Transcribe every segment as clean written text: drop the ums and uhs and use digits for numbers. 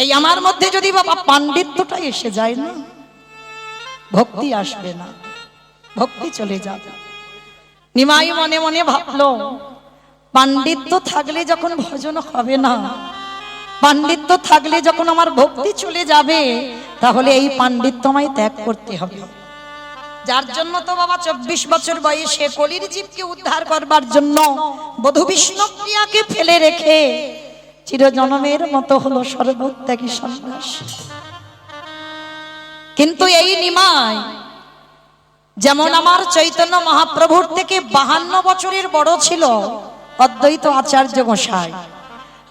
তাই আমার মধ্যে যদি বাবা পাণ্ডিত্যটা এসে যায় না, ভক্তি আসবে না, ভক্তি চলে যাবে। নিমাই মনে মনে ভাবলো, পাণ্ডিত্য থাকলে যখন ভজন হবে না, পাণ্ডিত্য থাকলে যখন আমার ভক্তি চলে যাবে, তাহলে এই পাণ্ডিত্য আমায় ত্যাগ করতে হবে। যার জন্য তো বাবা 24 বছর বয়সে কলির জীবকে উদ্ধার করবার জন্য বধূ বিষ্ণুপ্রিয়াকে ফেলে রেখে চিরজনমের মতো হলো সর্বত্যাগী সন্ন্যাসী। কিন্তু এই নিমাই যেমন আমার চৈতন্য মহাপ্রভুর থেকে 52 বছরের বড় ছিল অদ্বৈত আচার্য গোসাই,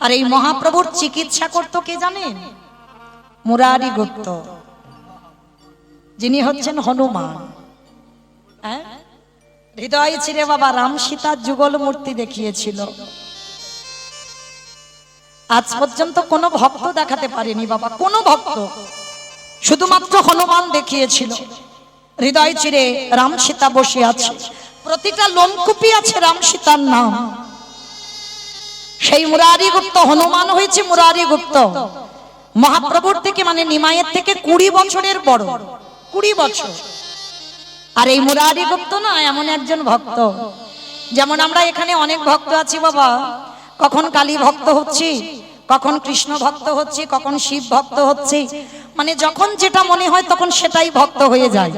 আর এই মহাপ্রভুর চিকিৎসা করতো কে জানেন? মুরারি গুপ্ত, যিনি হচ্ছেন হনুমান। হৃদয় ছিঁড়ে বাবা রাম সীতার যুগল মূর্তি দেখিয়েছিল। আজ পর্যন্ত কোনো ভক্ত দেখাতে পারেনি বাবা, কোনো ভক্ত, শুধুমাত্র হনুমান দেখিয়েছিল। হৃদয় চিরে রাম সীতা বসে আছে, প্রতিটা লোমকূপে আছে রাম সীতার নাম। সেই মুরারি গুপ্ত হনুমান হয়েছে মুরারি গুপ্ত, মহাপ্রভুর থেকে মানে নিমাইয়ের থেকে 20 বছরের বড়, 20 বছর। আর এই মুরারি গুপ্ত না এমন একজন ভক্ত, যেমন আমরা এখানে অনেক ভক্ত আছি বাবা, কখন কালী ভক্ত হচ্ছি, কখন কৃষ্ণ ভক্ত হচ্ছি, কখন শিব ভক্ত হচ্ছি, মানে যখন যেটা মনে হয় তখন সেটাই ভক্ত হয়ে যায়।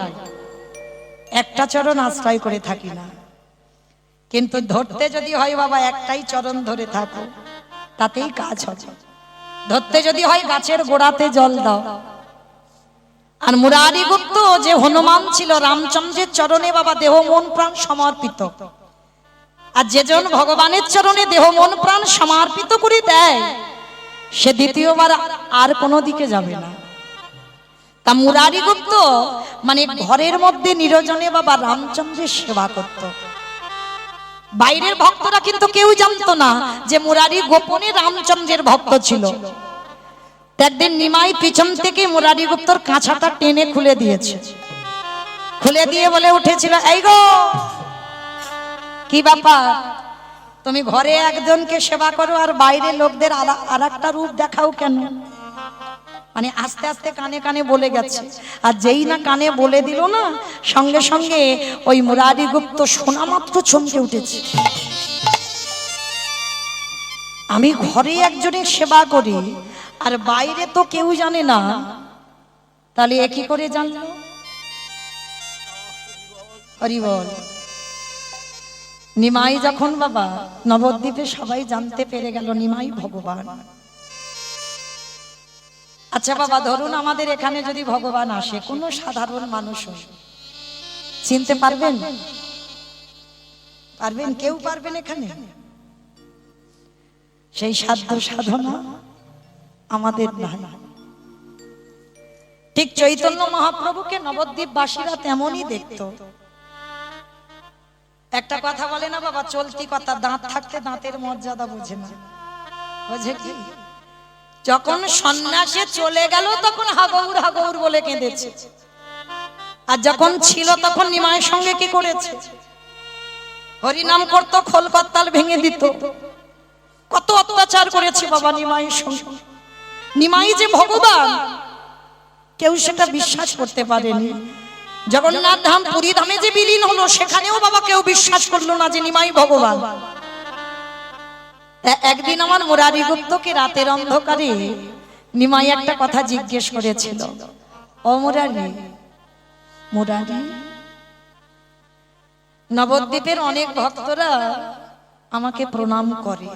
একটা চরণ আশ্রয় করে থাকি না, কিন্তু ধরতে যদি হয় বাবা একটাই চরণ ধরে থাকো, তাতেই কাজ হবে। ধরতে যদি হয় গাছের গোড়াতে জল দাও। আর মুরারি গুপ্ত যে হনুমান ছিল, রামচন্দ্রের চরণে বাবা দেহ মন প্রাণ সমর্পিত। আর যেজন ভগবানের চরণে দেহ মন প্রাণ সমর্পিত করে দেয়, সে দ্বিতীয়বার আর কোনো দিকে যাবে না। তা মুরারি গুপ্ত মানে ঘরের মধ্যে নিরজনে বাবা রামচন্দ্রের সেবা করত। বাইরের ভক্তরা কিন্তু কেউ জানতো না যে মুরারি গোপনে রামচন্দ্রের ভক্ত ছিল। একদিন নিমাই পিছন থেকে মুরারি গুপ্তর কাঁচাটা টেনে খুলে দিয়েছে, খুলে দিয়ে বলে উঠেছিল, এই গো কি ব্যাপার, তুমি ঘরে একজনকে সেবা করো আর বাইরে লোকদের আর একটা রূপ দেখাও কেন? মানে আস্তে আস্তে কানে কানে বলে গেছে। আর যেই না কানে বলে দিল না, সঙ্গে সঙ্গে ওই মুরারি গুপ্ত শোনা মাত্র চমকে উঠেছে। আমি ঘরে একজনের সেবা করি আর বাইরে তো কেউ জানে না, তাহলে এ কি করে জানলো? হরি বল। নিমাই যখন বাবা নবদ্বীপে সবাই জানতে পেরে গেল নিমাই ভগবান। আচ্ছা বাবা ধরুন আমাদের এখানে যদি ভগবান আসে, কোন সাধারণ মানুষ চিনতে পারবেন? পারবেন? কেউ পারবেন এখানে? সেই সাধ্য সাধনা আমাদের নাই। ঠিক চৈতন্য মহাপ্রভুকে নবদ্বীপবাসীরা তেমনই দেখত। একটা কথা বলে না বাবা, চলতি কথা, দাঁত থাকতে দাঁতের মর্যাদা বোঝে না। বোঝে কি? যখন সন্ন্যাসে চলে গেল তখন হাগৌর হাগৌর বলে কেঁদেছে, আর যখন ছিল তখন নিমাইয়ের সঙ্গে কি করেছে? হরিনাম করত, খোল করতাল ভেঙে দিত, কত অত্যাচার করেছে বাবা নিমাইয়ের সঙ্গে। নিমাই যে ভগবান কেউ সেটা বিশ্বাস করতে পারেনি। জগন্নাথ ধাম পুরী ধামে যে বিলীন হলো, সেখানেও বাবা কেউ বিশ্বাস করলো না যে নিমাই ভগবান। একদিন আমার মুরারি গুপ্তকে রাতের অন্ধকারে নিমাই একটা কথা জিজ্ঞেস করেছিল, ও মুরারি, মুরারি, নবদ্বীপের অনেক ভক্তরা আমাকে প্রণাম করে,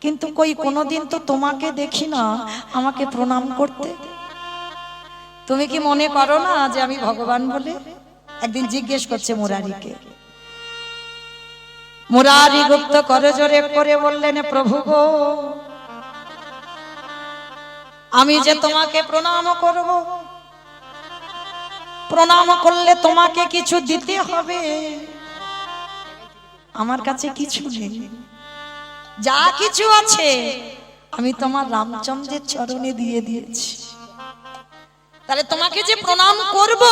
কিন্তু কই কোনোদিন তো তোমাকে দেখি না আমাকে প্রণাম করতে। তুমি কি মনে করো না যে আমি ভগবান বলে? একদিন জিজ্ঞেস করছে মুরারিকে। মুরারি গুপ্ত করজোরে করে বললেন, প্রভু গো, আমি যে তোমাকে প্রণাম করব, প্রণাম করলে তোমাকে কিছু দিতে হবে, আমার কাছে কিছু নেই, যা কিছু আছে আমি তোমার রামচন্দ্রের চরণে দিয়ে দিয়েছি। তাহলে তোমাকে যে প্রণাম করব,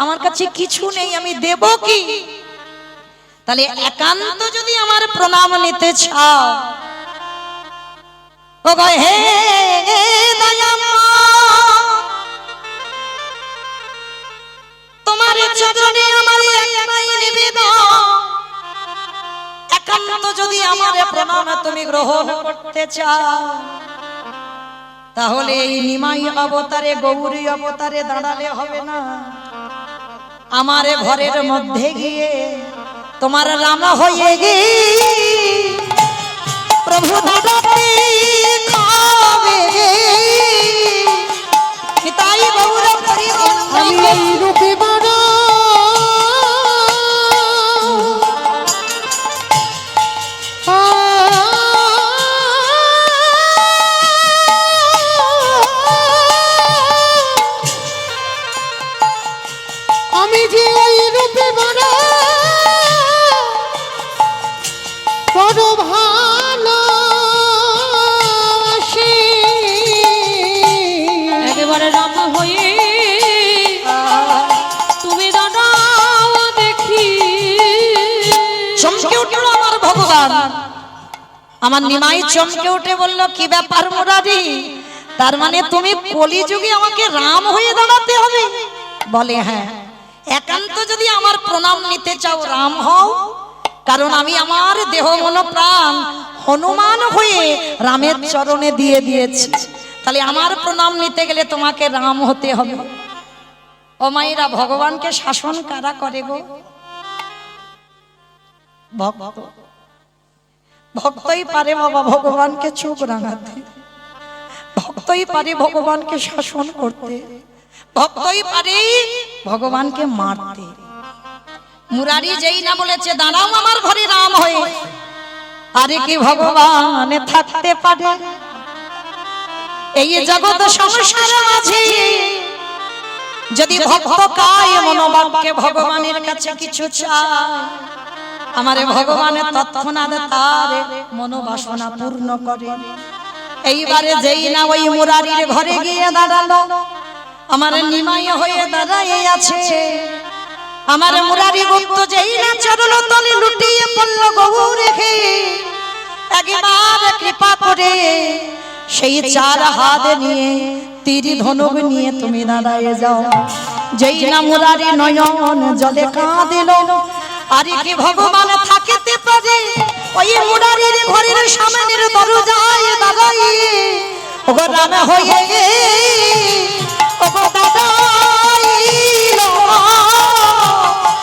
আমার কাছে কিছু নেই, আমি দেব কি? তাহলে একান্ত যদি আমার প্রণাম নিতে চাও, ও গো হে প্রণাম তুমি গ্রহণ করতে চাও, তাহলে এই নিমাই অবতারে গৌরী অবতারে দাঁড়ালে হবে না, আমার ঘরের মধ্যে গিয়ে তোমার রাম হয়ে গে প্রভু দাঁড়াতে খাবে। তাই গৌর আমি এই রূপে বড় আমি যে এই রূপে বড় বড় ভালো একেবারে রাম হয়ে তুমি দাঁড়াও দেখি। চমকে উঠলো আমার ভগবান, আমার নিমাই চমকে উঠে বলল কি ব্যাপার মুরারি, তার মানে তুমি কলিযুগে আমাকে রাম হয়ে দাঁড়াতে হবে? বলে হ্যাঁ, একান্ত যদি আমার প্রণাম নিতে চাও রাম হও, কারণ আমি আমার দেহ মন প্রাণ হনুমান হয়ে রামের চরণে দিয়ে দিয়েছি, তাহলে আমার প্রণাম নিতে গেলে তোমাকে রাম হতে হবে। ও মায়েরা, ভগবানকে শাসন কারা করে গো? ভক্ত। ভক্তই পারে বাবা ভগবানকে চোখ রাঙাতে, ভক্তই পারে ভগবানকে শাসন করতে, ভক্তই পারে ভগবানকে মারতে। মুরারি যেই না বলেছে দাঁড়াও আমার ঘরে রাম হয়ে, আরে কি ভগবান থাকতে পারে এই জগৎ সংসার মাঝে? যদি ভক্ত কায় মনোবাক্যে ভগবানের কাছে কিছু চায়, আমারে ভগবান তৎক্ষণাৎ তার মনোবাসনা পূর্ণ করে। এইবারে যেই না ওই মুরারির ঘরে গিয়ে দাঁড়ালো, আমার নিমাই হয়ে দাঁড়ায় আছে, আমার মুরারি গুপ্ত যেই না চরণ তলে লুটিয়ে পড়ল গৌর রেখে, একবার কৃপা করে সেই চার হাত নিয়ে তীর ধনুক নিয়ে তুমি দাঁড়ায় যাও। যেই না মুরারি নয়ন জলে কাঁদিল, আরে কি ভগবান থাকিতে পারে ওই মুরারির ঘরের সামনের দরজায় দাঁড়াইয়ে, ওগো রাম হয়ে ওগো দাঁড়াইল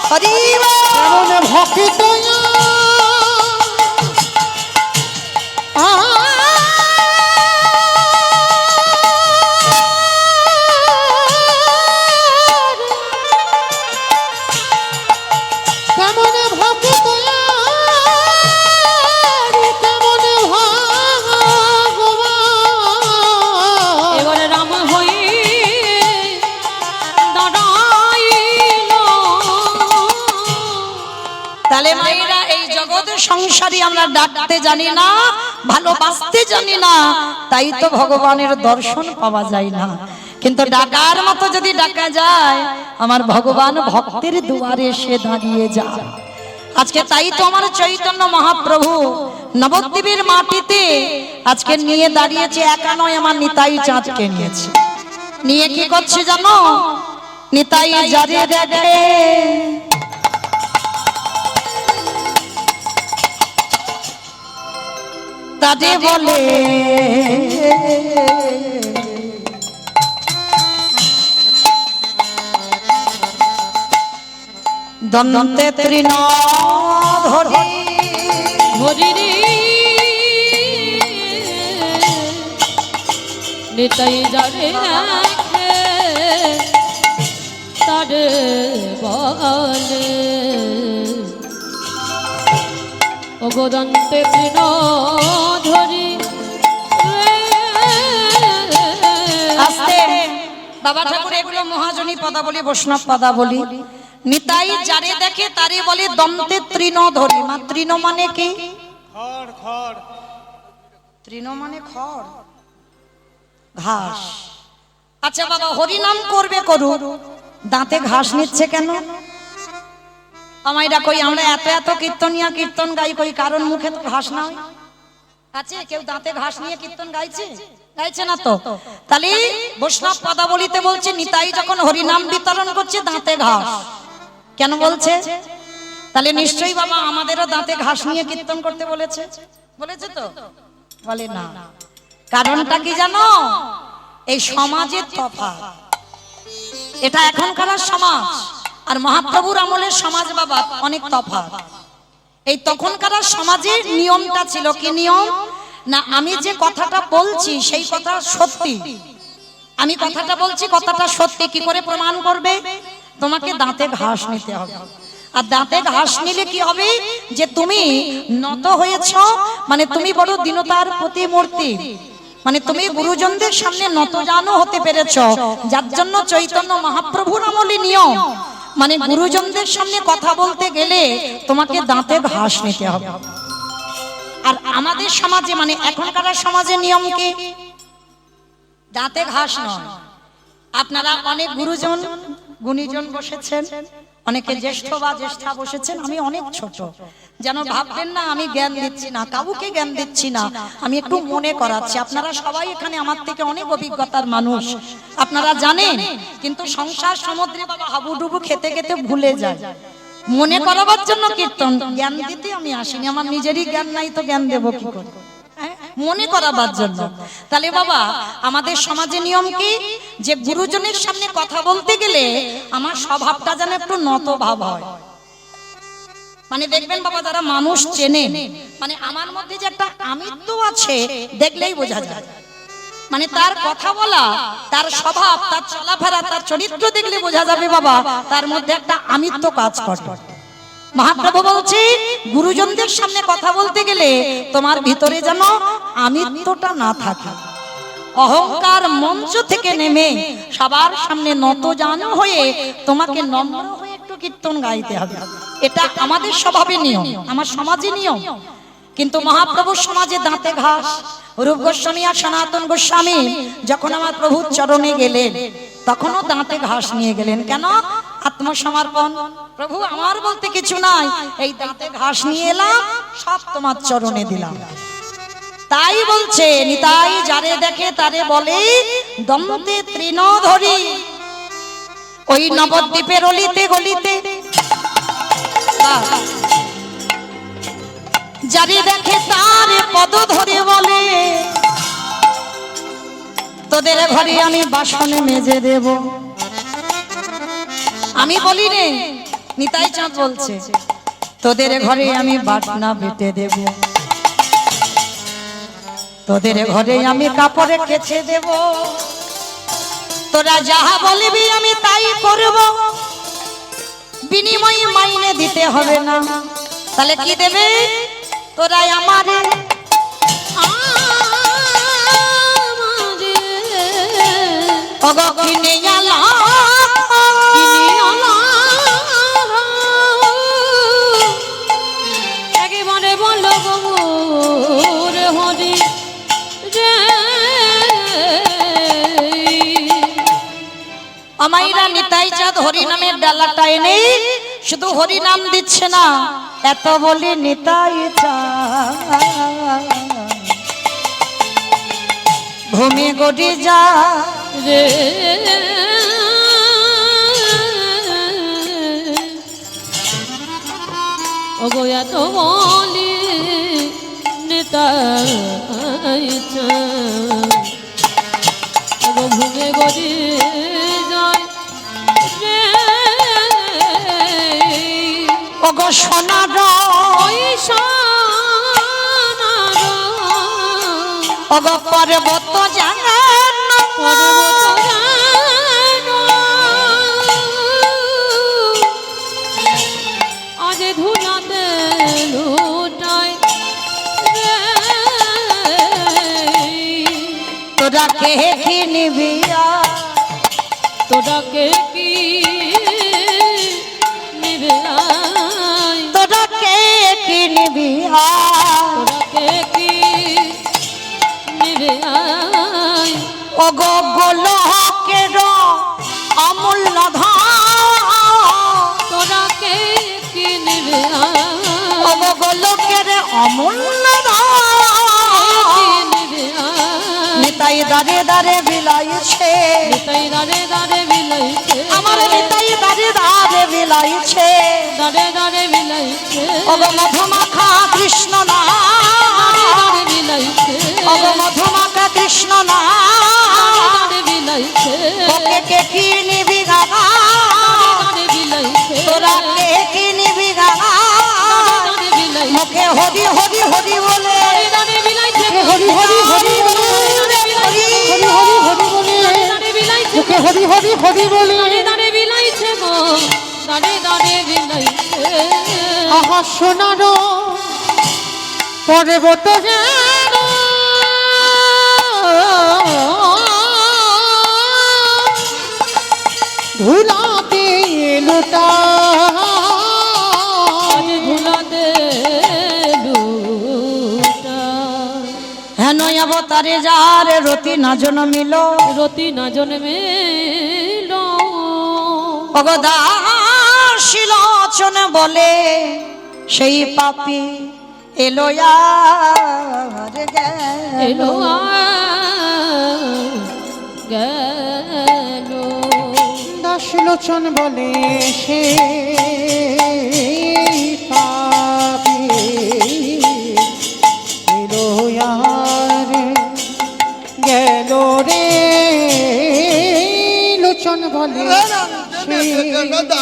হরিব ভক্ত কেমন ভক্ত কেমন ভগবান এবারে রাম হয়ে দাঁড়াইল। তাহলে মায়েরা, এই জগৎ সংসারী আমরা ডাকতে জানি না, ভালোবাসতে জানি না, তাই তো ভগবানের দর্শন পাওয়া যায় না। কিন্তু ডাকার মতো যদি ডাকা যায়, আমার ভগবান ভক্তের দুয়ারে এসে দাঁড়িয়ে যায়। আজকে তাই তো আমার চৈতন্য মহাপ্রভু নবদ্বীপের মাটিতে আজকে নিয়ে দাঁড়িয়েছে, একা নয় আমার নিতাই চাঁদকে নিয়েছে। নিয়ে কি করছে জানো? নিতাই যারে দেখে তাতে বলে দন্তে তৃণ ধরি হরি রে নিতাই যারে রাখে তারে বলে, ও গোদন্তে তৃণ ধরি। আস্তে বাবা ঠাকুর, এগুলো মহাজনী পদাবলী, বৈষ্ণব পদাবলী। নিতাই যারে দেখে তারে বলে দন্তে তৃণ ধরি। মা তৃণ মানে কি? খড় খড় তৃণ মানে খড়, ঘাস। আচ্ছা বাবা, হরিনাম করবে করুক, দাঁতে ঘাস নিচ্ছে কেন? আমাইরা কই আমরা এত এত কীর্তনিয়া কীর্তন গাই, কই কারণ মুখে তো ঘাস না হয় আছে? কেউ দাঁতে ঘাস নিয়ে কীর্তন গাইছে? গাইছে না তো। তাহলে বৈষ্ণব পদাবলীতে বলছে নিতাই যখন হরিনাম বিতরণ করছে দাঁতে ঘাস কেন বলছে? তাহলে নিশ্চয়ই বাবা আমাদেরও দাঁতে ঘাস নিয়ে কীর্তন করতে বলেছে, বলেছে তো? বলে না। কারণটা কি জানো? এই সমাজের তফাৎ। এটা এখনকার সমাজ আর মহাপ্রভুর আমলের সমাজ বাবা অনেক তফাৎ। এই তখনকার সমাজের নিয়মটা ছিল কি নিয়ম না, আমি যে কথাটা বলছি সেই কথা সত্যি, আমি কথাটা বলছি কথাটা সত্যি। কি করে প্রমাণ করবে? তোমাকে দাঁতে ঘাস নিতে হবে। আর দাঁতে ঘাস নিলে কি হবে? যে তুমি নত হয়েছ, মানে তুমি বড় দীনতার প্রতিমূর্তি, মানে তুমি গুরুজনদের সামনে নত জানো হতে পেরেছ, যার জন্য চৈতন্য মহাপ্রভুর আমলে নিয়ম, মানে গুরুজনদের সামনে কথা বলতে গেলে তোমাকে দাঁতে ঘাস নিতে হবে। আর আমাদের সমাজে মানে এখনকার সমাজে নিয়ম কি? দাঁতে ঘাস নয়। আপনারা অনেক গুরুজন গুণীজন বসেছেন, অনেকে জ্যেষ্ঠ বা জ্যেষ্ঠা বসেছেন, আমি অনেক ছোট, যেন ভাববেন না আমি জ্ঞান দিচ্ছি না, কাউকে জ্ঞান দিচ্ছি না, আমি একটু মনে করাচ্ছি। আপনারা সবাই এখানে আমার থেকে অনেক অভিজ্ঞতার মানুষ, আপনারা জানেন, কিন্তু সংসার সমুদ্রে বাবা হাবুডুবু খেতে খেতে ভুলে যায়। মনে করাবার জন্য কীর্তন, জ্ঞান দিতে আমি আসিনি, আমার নিজেরই জ্ঞান নাই তো জ্ঞান দেবো কি করে? মনে করাবার জন্য। তাহলে বাবা আমাদের সমাজে নিয়ম কি? যে গুরুজনের সামনে কথা বলতে গেলে আমার স্বভাবটা যেন একটু নত ভাব হয়। মানে দেখবেন বাবা যারা মানুষ চেনে, মানে আমার মধ্যে যে একটা আমিত্ব আছে দেখলেই বোঝা যায়। মানে তার কথা বলা, তার স্বভাব, তার চলাফেরা, তার চরিত্র দেখলে বোঝা যাবে বাবা তার মধ্যে একটা আমিত্ব কাজ করে। মহাপ্রভু বলছে গুরুজনদের সামনে কথা বলতে গেলে তোমার ভিতরে যেন আমিত্বটা না থাকে, অহংকার মঞ্চ থেকে নেমে সবার সামনে নত জানো হয়ে তোমাকে নম্র হয়ে একটু কীর্তন গাইতে হবে। এটা আমাদের স্বভাবে নিয়ম, আমার সমাজে নিয়ম। কিন্তু মহাপ্রভুর সমাজে দাঁতে ঘাস। রূপ গোস্বামী আর সনাতন গোস্বামী যখন আমার প্রভুর চরণে গেলেন তখনও দাঁতে ঘাস নিয়ে গেলেন। কেন? আত্মসমর্পণ। প্রভু আমার বলতে কিছু নাই, এই দাঁতে ঘাস নিয়ে এলাম, সব তোমার চরণে দিলাম। তাই বলছে নিতাই যারে দেখে তারে বলে দন্তে তৃণ ধরি। ওই নবদ্বীপের অলিতে গলিতে যারে দেখে তারে পদ ধরে বলে তোদের ঘরে আমি বাসন মেজে দেব। আমি বলি রে, নিতাই চাঁদ বলছে তোদের ঘরে আমি বাটনা বেটে দেব, তোদের ঘরে আমি কাপড়ে কেচে দেব, তোরা যাহা বলবি আমি তাই করব, বিনিময়ে মাইনে দিতে হবে না। তাহলে কি দেবে? তোরা আমারে কিনে আলা একেবারে বলো গৌর হরি রে। আমাইরা নিতাই চাঁদ হরি নামের ডালাটা এনে শুধু হরি নাম দিচ্ছে না, এত বলি নিতাই চাঁদ ভূমি গড়ি যা রে ওগো এত বলি নিতাই চাঁদ ওগো ভূমে গড়ি যায় রে। ওগো সোনার ওই সোনার ওগো পর্বত জানান পর্বত জানো আজ ধুলাতে লুটাই রে। তোরা কে কি নিবি তোরা কে কি নিবে আয়, তোরা কে কি নিবি তোরা কে কি নিবে আয়। ওগো গোলকের অমূল্য ধন তোরা কে কি নিবে আয়, ওগো গোলকের অমূল্য ধন নিবে আয়। নিতাই দারে দারে বিলাইছে, নিতাই দারে দারে বিলাইছে, আমার নিতাই দারে দারে বিলাইছে, দারে দারে বিলাইছে, ওগো মধুমাখা কৃষ্ণ নাম দারে বিলাইছে অগ মধুমাখা কৃষ্ণ না দাঁড়ে বিলাইছে ওকে কে কি নিবি গাগা দাঁড়ে বিলাইছে তোরা কে কি নিবি গাগা দাঁড়ে বিলাইছে মুখে হরি হরি হরি বলে দাঁড়ে বিলাইছে হরি হরি হরি বলে হরি হরি হরি বলে দাঁড়ে বিলাইছে মুখে হরি হরি হরি বলে দাঁড়ে বিলাইছে গো দাঁড়ে বিলাইছে আহা সোনারো পর্বত যেন ধুলাতে লোটা ভুলাতে লুটা হেন অবতারে যার রতি না জন্মিল রতি না জন্মেল অগদাশিলোচন বলে সেই পাপি এলো আর এলো গেল গেল দাসলোচন বলে সে পাপি এলো আর গেল রে লোচন বলে লোচন বলে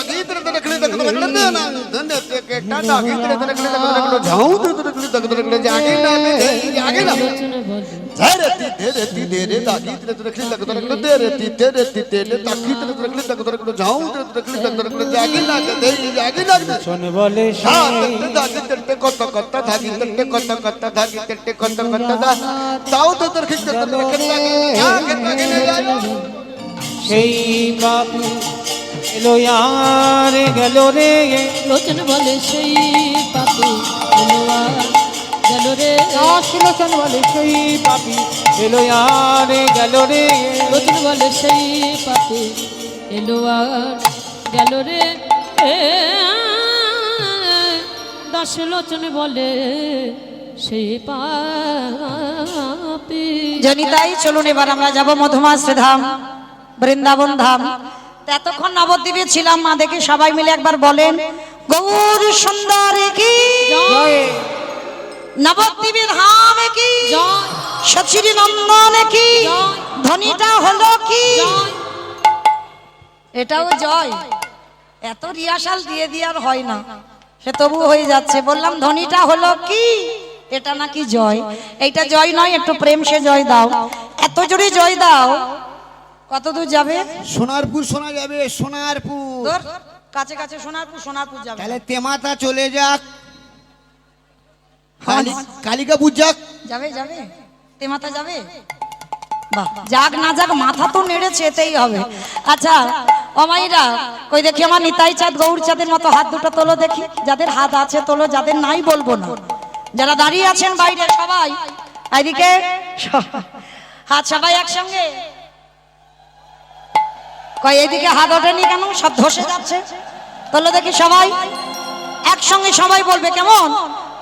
লোচন বলে সেই পাপি এলো আর গেল রে লোচন বলে সেই পাপি গেল রে দাসলোচন বলে সেই পাপি এলো আর গেল রে লোচন বলে সেই পাপি এলো আর গেল রে দশ লোচন বলে সেই পাপি জনিতাই চলুন এবার আমরা যাব মধুমাশ্রী ধাম বৃন্দাবন ধাম তা এতক্ষণ নবদ্বীপে ছিলাম মা দেখে সবাই মিলে একবার বলেন গৌর সুন্দরী কি জয় নবদ্বীপে ধাম কি জয় সচিরি নন্দন কি জয়। ধ্বনিটা হলো কি জয় এটাও জয় এত রিহার্সাল দিয়ে দিয়ে আর হয় না সে তবু হয়ে যাচ্ছে বললাম ধ্বনিটা হলো কি এটা নাকি জয় এইটা জয় নয় একটু প্রেম সে জয় দাও এত জোরে জয় দাও কত দূর যাবে সোনারপুর শোনা যাবে সোনারপুর দূর কাছে কাছে সোনারপুর যাবে তাহলে তেমাতা চলে যাক কালিকাপুর যাক যাবে যাবে তেমাতা যাবে বাহ যাক না যাক মাথা তো নেড়েছে এতেই হবে আচ্ছা অমাইরা কই দেখি আমার নিতাই চাঁদ গৌর চাঁদের মতো হাত দুটো তোলো দেখি যাদের হাত আছে তোলো যাদের নাই বলবো না যারা দাঁড়িয়ে আছেন বাইরে সবাই এদিকে হাত সবাই একসঙ্গে কই এদিকে হাত ওঠেনি কেন সব ধসে যাচ্ছে তোলো দেখি সবাই একসঙ্গে সবাই বলবে কেমন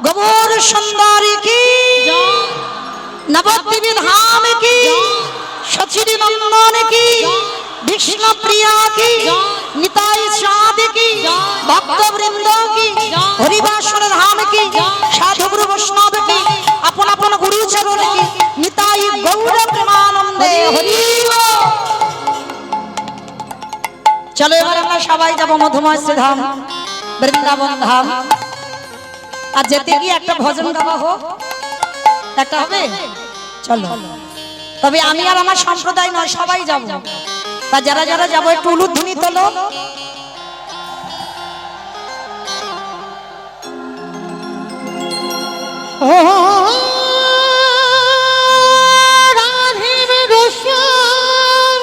গৌর সুন্দরী কি জয় নবদ্বীপে ধাম কি সচিরি নন্দন কি বিষ্ণু প্রিয়া কি নিতাই চাঁদ কি ভক্ত বৃন্দ কি হরিবাসন ধাম কি সাধু গুরু বৈষ্ণব কি আপন আপন গুরু চরণ কি নিতাই গৌর প্রেমানন্দে হরি বল। চলো এবার আমরা সবাই যাব মধুমাশ্রী ধাম বৃন্দাবন ধাম আর যেতে গিয়ে একটা ভজন গাওয়া হোক একটা হবে চলো তবে আমি আর আমার সম্প্রদায় নয় সবাই যাব তা যারা যারা যাবো একটু উলুধ্বনি তোলো ও রাধে মেরে শ্যাম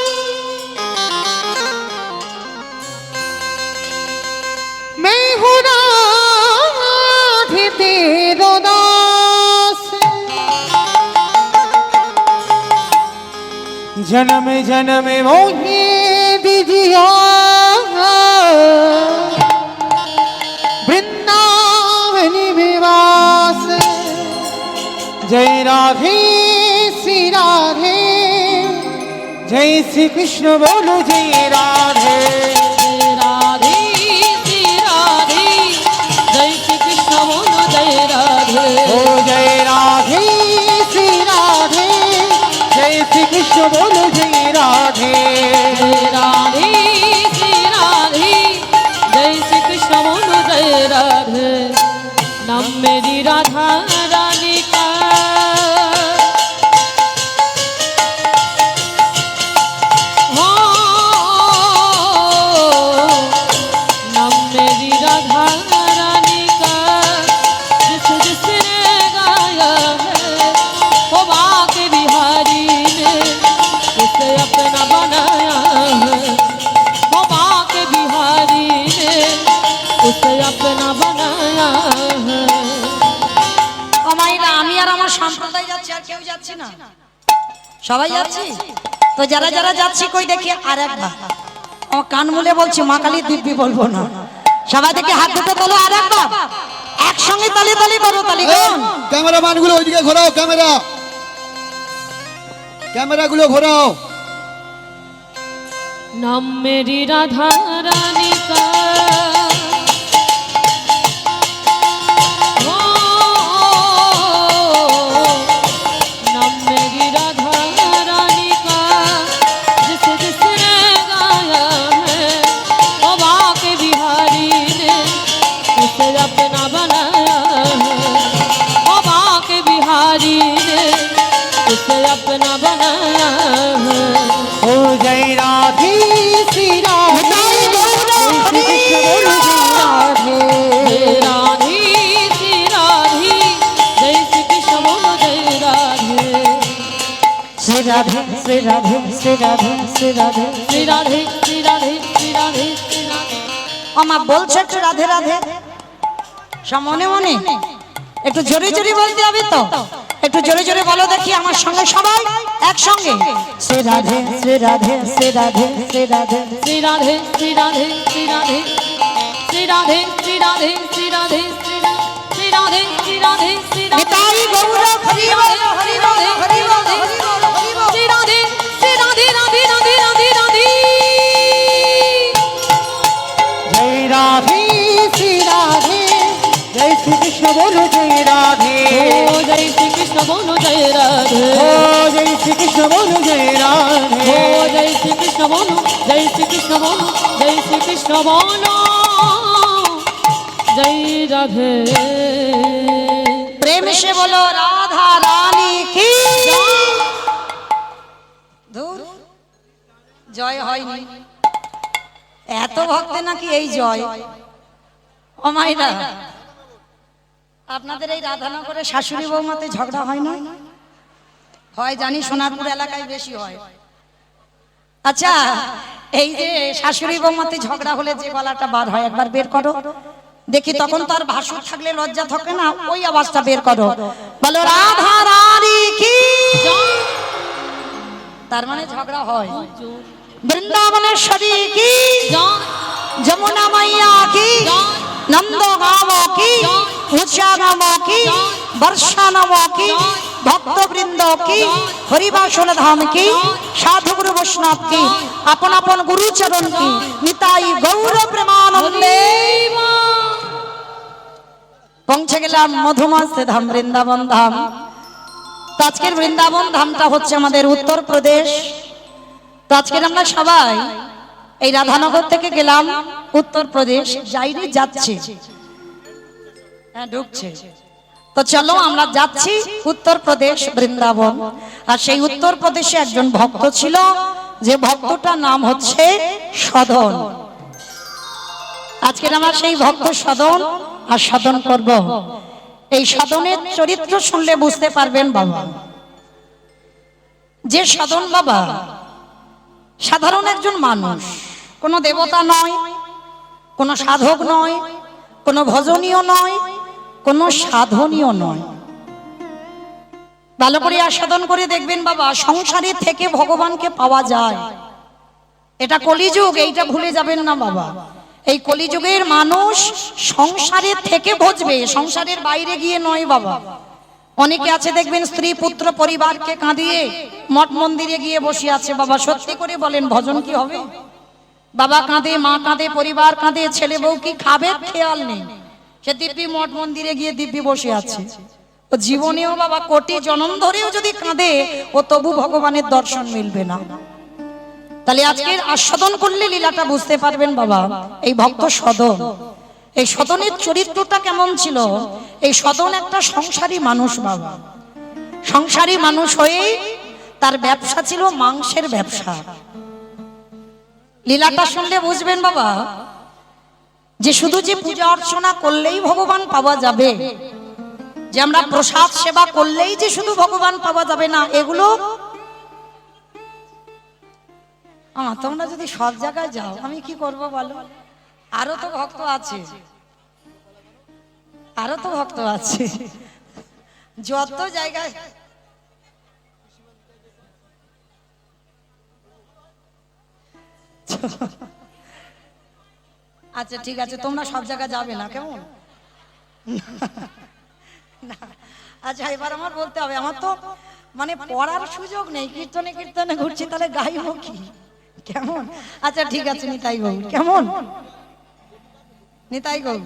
मैं हूँ राधे तेरो दास जन्म जन्म मोहे दीजिया वृंदावन विवास जय राधे श्री राधे जय श्री कृष्ण बोलो जय राधे राधे श्री राधे जय श्री कृष्ण बोलो जय राधे ओ जय राधे श्री বলো জয় রাধে রাধে শ্রী রাধে জয় শ্রী কৃষ্ণ বলো জয় রাধে नाम मेरी राधा रानी का हो नाम मेरी राधा रानी का जिस जिसने गाया है वो बाके बिहारी ने उसे अपना बनाया है वो बाके बिहारी ने उसे अपना बनाया है আমাইরা আমি আর আমার সম্প্রদায় যাচ্ছি আর কেউ যাচ্ছি না সবাই যাচ্ছি তো যারা যারা যাচ্ছি কই দেখি আর একবার ও কান মুলে বলছি মা কালী দিব্যি বলবো না সবাই দেখি হাত দুটো তোলো আর একবার একসঙ্গে তালি তালি করো তালি কোন ক্যামেরাম্যান গুলো ওইদিকে ঘোরাও ক্যামেরাগুলো ঘোরাও नाम मेरी राधा रानी का हो नाम मेरी राधा रानी का जिस जिसने गाया है वो बाके बिहारी ने उसे अपना बनाया है वो बाके बिहारी ने उसे अपना बनाया है ও জয় রাধে শ্রী রাধে राधे श्री राधे जय श्री कृष्ण बोलो जय राधे শ্রী রাধে শ্রী রাধে শ্রী রাধে শ্রী রাধে श्री राधे श्री राधे श्री राधे श्री राधे আমা বলছে একটু রাধে রাধে সব মনে মনে একটু জোরে জোরে বলতে হবে তো একটু জোরে জোরে বলো দেখি আমার সঙ্গে সবাই একসঙ্গে শ্রী রাধে শ্রী রাধে শ্রী রাধে শ্রী রাধে श्री राधे श्री राधे श्री राधे श्री राधे श्री राधे श्री राधे श्री राधे श्री राधे श्री राधे নিতাই গৌর হরি বল হরি বল হরি বল হরি বল হরি বল श्री राधे श्री राधे राधे राधे राधे राधे জয় রাধে শ্রী রাধে জয় শ্রী কৃষ্ণ বলো জয় রাধে ओ जय श्री कृष्ण बोलो जय राधे ও জয় শ্রী কৃষ্ণ বলো জয় রাধে ओ जय श्री कृष्ण बोलो जय श्री कृष्ण बोलो जय श्री कृष्ण बोलो जय राधे প্রেম সে বলো রাধা রানী কি দূর জয় হয়নি এত ভক্তে নাকি এই জয় ও মাইরা আপনাদের এই রাধানগরে শাশুড়ি বৌমাতে ঝগড়া হয় না হয় জানি সোনারপুর এলাকায় বেশি হয় আচ্ছা এই যে শাশুড়ি বৌমাতে ঝগড়া হলে যে গলাটা বার হয় একবার বের করো দেখি তখন তো আর ভাসুর থাকলে লজ্জা থাকে না ওই আওয়াজটা বের করো বলো রাধা রানী কি তার মানে ঝগড়া হয় বৃন্দাবনেশ্বরী কি যমুনা মাইয়া কি নন্দ গাঁव की উষা নাম की বর্ষা নাম की ভক্তবৃন্দ की হরিবাসন ধাম की সাধু গুরু বৈষ্ণব की আপন আপন গুরু চরণ की নিতাই গৌর প্রেমানন্দে পৌঁছে গেলাম মধুমাস্তে ধাম বৃন্দাবন ধাম তো আজকের বৃন্দাবন ধামটা হচ্ছে আমাদের উত্তরপ্রদেশ তো আজকের আমরা সবাই এই রাধানগর থেকে গেলাম উত্তরপ্রদেশ যাইনি যাচ্ছে হ্যাঁ ঢুকছে তো চলো আমরা যাচ্ছি উত্তরপ্রদেশ বৃন্দাবন আর সেই উত্তরপ্রদেশে একজন ভক্ত ছিল যে ভক্তটার নাম হচ্ছে সদন আজকের আমরা সেই ভক্ত সদন আর সদন করব এই সদনের চরিত্র শুনলে বুঝতে পারবেন বাবা যে সদন বাবা সাধারণ একজন মানুষ কোনো দেবতা নয় কোনো সাধক নয় কোনো ভজনীয় নয় কোনো সাধনীয় নয় ভালো করে আস্বাদন করে দেখবেন বাবা সংসারে থেকে ভগবানকে পাওয়া যায় এটা কলিযুগ এইটা ভুলে যাবেন না বাবা এই কলিযুগের মানুষ সংসারে থেকে ভজবে সংসারের বাইরে গিয়ে নয় বাবা অনেকে আছে দেখবেন স্ত্রী পুত্র পরিবারকে কাঁদিয়ে মঠ মন্দিরে গিয়ে বসে আছে বাবা সত্যি করে বলেন ভজন কি হবে বাবা কাঁদে মা কাঁদে পরিবার কাঁদে ছেলে বউ কি খাবে খেয়াল নেই সে দিব্যি মঠ মন্দিরে গিয়ে দিব্যি বসে আছে ও জীবনেও বাবা কোটি জনম ধরেও যদি কাঁদে ও তবু ভগবানের দর্শন মিলবে না। তাহলে আজকের আস্বাদন করলে লীলাটা বুঝতে পারবেন বাবা। এই ভক্ত সদন, এই সদনের চরিত্রটা কেমন ছিল। এই সদন একটা সংসারী মানুষ বাবা। সংসারী মানুষ হয়ে তার ব্যবসা ছিল মাংসের ব্যবসা। লীলাটা শুনলে বুঝবেন বাবা যে শুধু যে পূজা অর্চনা করলেই ভগবান পাওয়া যাবে, যে আমরা প্রসাদ সেবা করলেই যে শুধু ভগবান পাওয়া যাবে না, এগুলো তোমরা যদি সব জায়গায় যাও আমি কি করব বলো? আরো তো ভক্ত আছে, আরো তো ভক্ত আছে যত জায়গায়। আচ্ছা ঠিক আছে, তোমরা সব জায়গায় যাবে না, কেমন? আচ্ছা এবার আমার বলতে হবে, আমার তো মানে পড়ার সুযোগ নেই, কীর্তনে কীর্তনে ঘুরছি, তাহলে গাইব কি, কেমন? আচ্ছা ঠিক আছে, নিতাই গৌর, কেমন? নিতাই গৌর,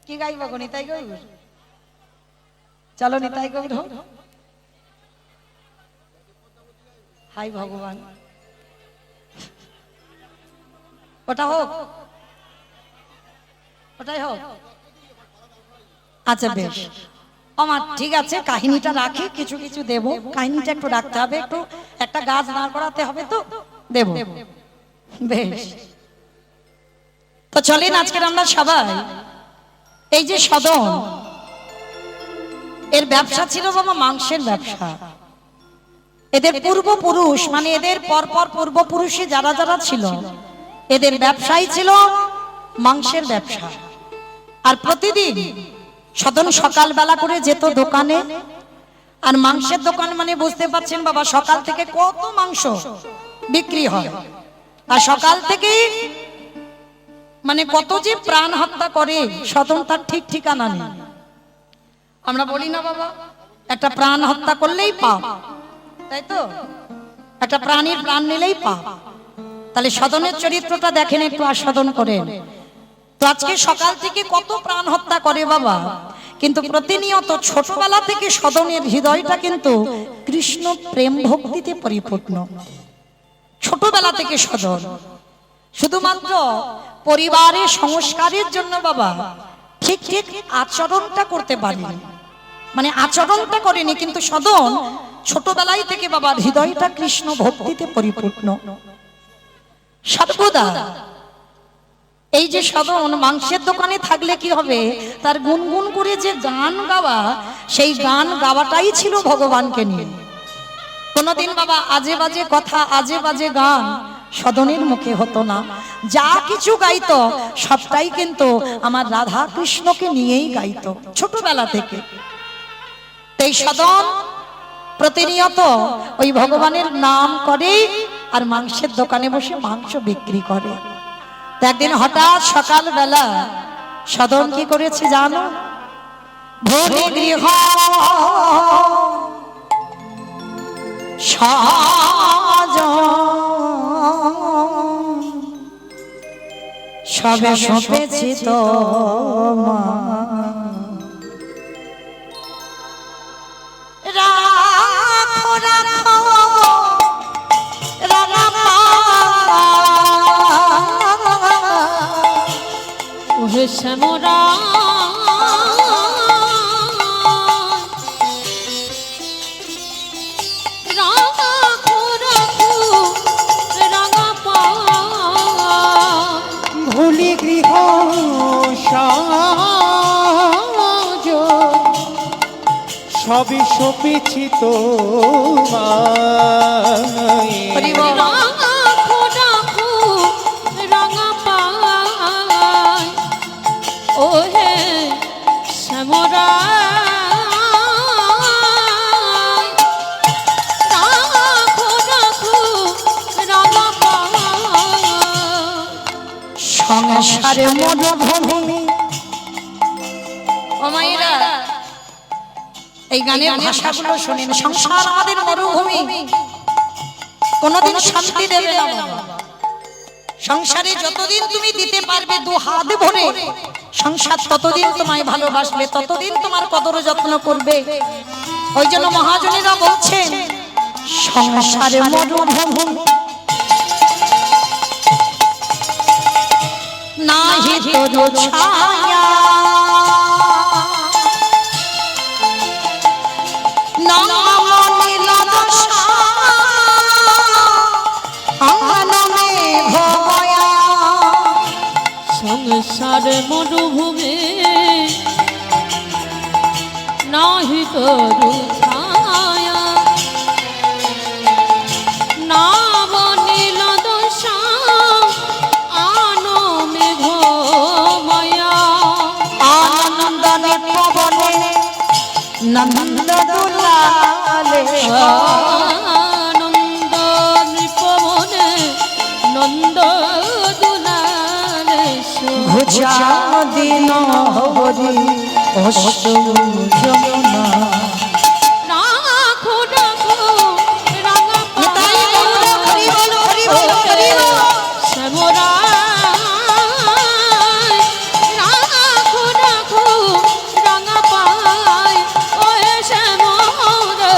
কি গাইব গো? নিতাই গৌর, চলো নিতাই গৌর। হাই ভগবান, ওটা হোক, ওটাই হোক। আচ্ছা বেশ, আমার ঠিক আছে, কাহিনীটা রাখি, কিছু কিছু দেব, কাহিনীটা একটু রাখতে হবে, একটু একটা গাছ দাঁড় করাতে হবে, তো দেব। বেশ, তো চলেন আজকের আমরা সবাই এই যে সদন, এর ব্যবসা ছিল বাবা মাংসের ব্যবসা। এদের পূর্বপুরুষ মানে এদের পরপর পূর্বপুরুষে যারা যারা ছিল, এদের ব্যবসাই ছিল মাংসের ব্যবসা। আর প্রতিদিন সদন সকালবেলা করে যেত দোকানে, আর মাংসের দোকান মানে বুঝতে পারছেন বাবা, সকাল থেকে কত মাংস বিক্রি হয়, আর সকাল থেকে মানে কত যে প্রাণ হত্যা করে সদন তার ঠিক ঠিকানা নেই। আমরা বলি না বাবা, একটা প্রাণ হত্যা করলেই পাপ, তাই তো? একটা প্রাণীর প্রাণ নিলেই পাপ। তাহলে সদনের চরিত্রটা দেখেন, একটু আস্বাদন করেন। তো আজকে সকাল থেকে কত প্রাণ হত্যা করে বাবা, কিন্তু প্রতিনিয়ত ছোটবেলা থেকে সদনের হৃদয়টা কিন্তু কৃষ্ণ প্রেম ভক্তিতে পরিপূর্ণ। ছোটবেলা থেকে সদন শুধুমাত্র পরিবারের সংস্কারের জন্য বাবা ঠিক ঠিক আচরণটা করতে পারেনি, মানে আচরণটা করেনি, কিন্তু সদন ছোটবেলায় থেকে বাবার হৃদয়টা কৃষ্ণ ভক্তিতে পরিপূর্ণ সর্বদা। এই যে সদন মাংসের দোকানে থাকলে কি হবে, তার গুনগুন করে যে গান গাওয়া, সেই গান গাওয়াটাই ছিল ভগবানকে নিয়ে। কোনদিন বাবা আজে বাজে কথা, আজে বাজে গান সদনের মুখে হতো না। যা কিছু গাইতো সবটাই কিন্তু আমার রাধা কৃষ্ণকে নিয়েই গাইতো ছোটবেলা থেকে। তাই সদন প্রতিনিয়ত ওই ভগবানের নাম করে আর মাংসের দোকানে বসে মাংস বিক্রি করে। একদিন হঠাৎ সকালবেলা সদন কি করেছে জানো? ভোরে গৃহ সাজ সবে সপেছি তো রাখো রাখো ওহে শ্যামরা ভুলি গৃহ সাজ সবই সপেছি তোমায়। ওহে শ্যামরা সংসারে মনোভূমি। ও মায়েরা, এই গানের ভাষাগুলো শোনেন। সংসার আমাদের মরুভূমি, কোনোদিন শান্তি দেবে না বাবা। সংসারে যতদিন তুমি দিতে পারবে দু হাত ভরে, সংসার ততদিন তোমায় ভালোবাসবে, ততদিন তোমার কদর যত্ন করবে। ওই জন্য মহাজনেরা বলছেন সংসারে মরুভূমি নাহি তোর ছায়া, নাম নীল দশা আনমে ভয়া। সংসার মরুভূমি নাহি তরু ছায়া, নাম নীল দশা আনো মেঘ মায়া। আনন্দ নিপবনে নন্দ দুলালে, আনন্দ নৃপবনে নন্দ দুলালে। ঘুচা দিন হরি অশ্রু যমুনা। রাখো রাখো রাঙা নিতাই গৌর হরি বল, হরি বল, হরি বল। শ্যামরায় রাখো রাখো রাঙা পায়, ওয়ে শ্যামরায়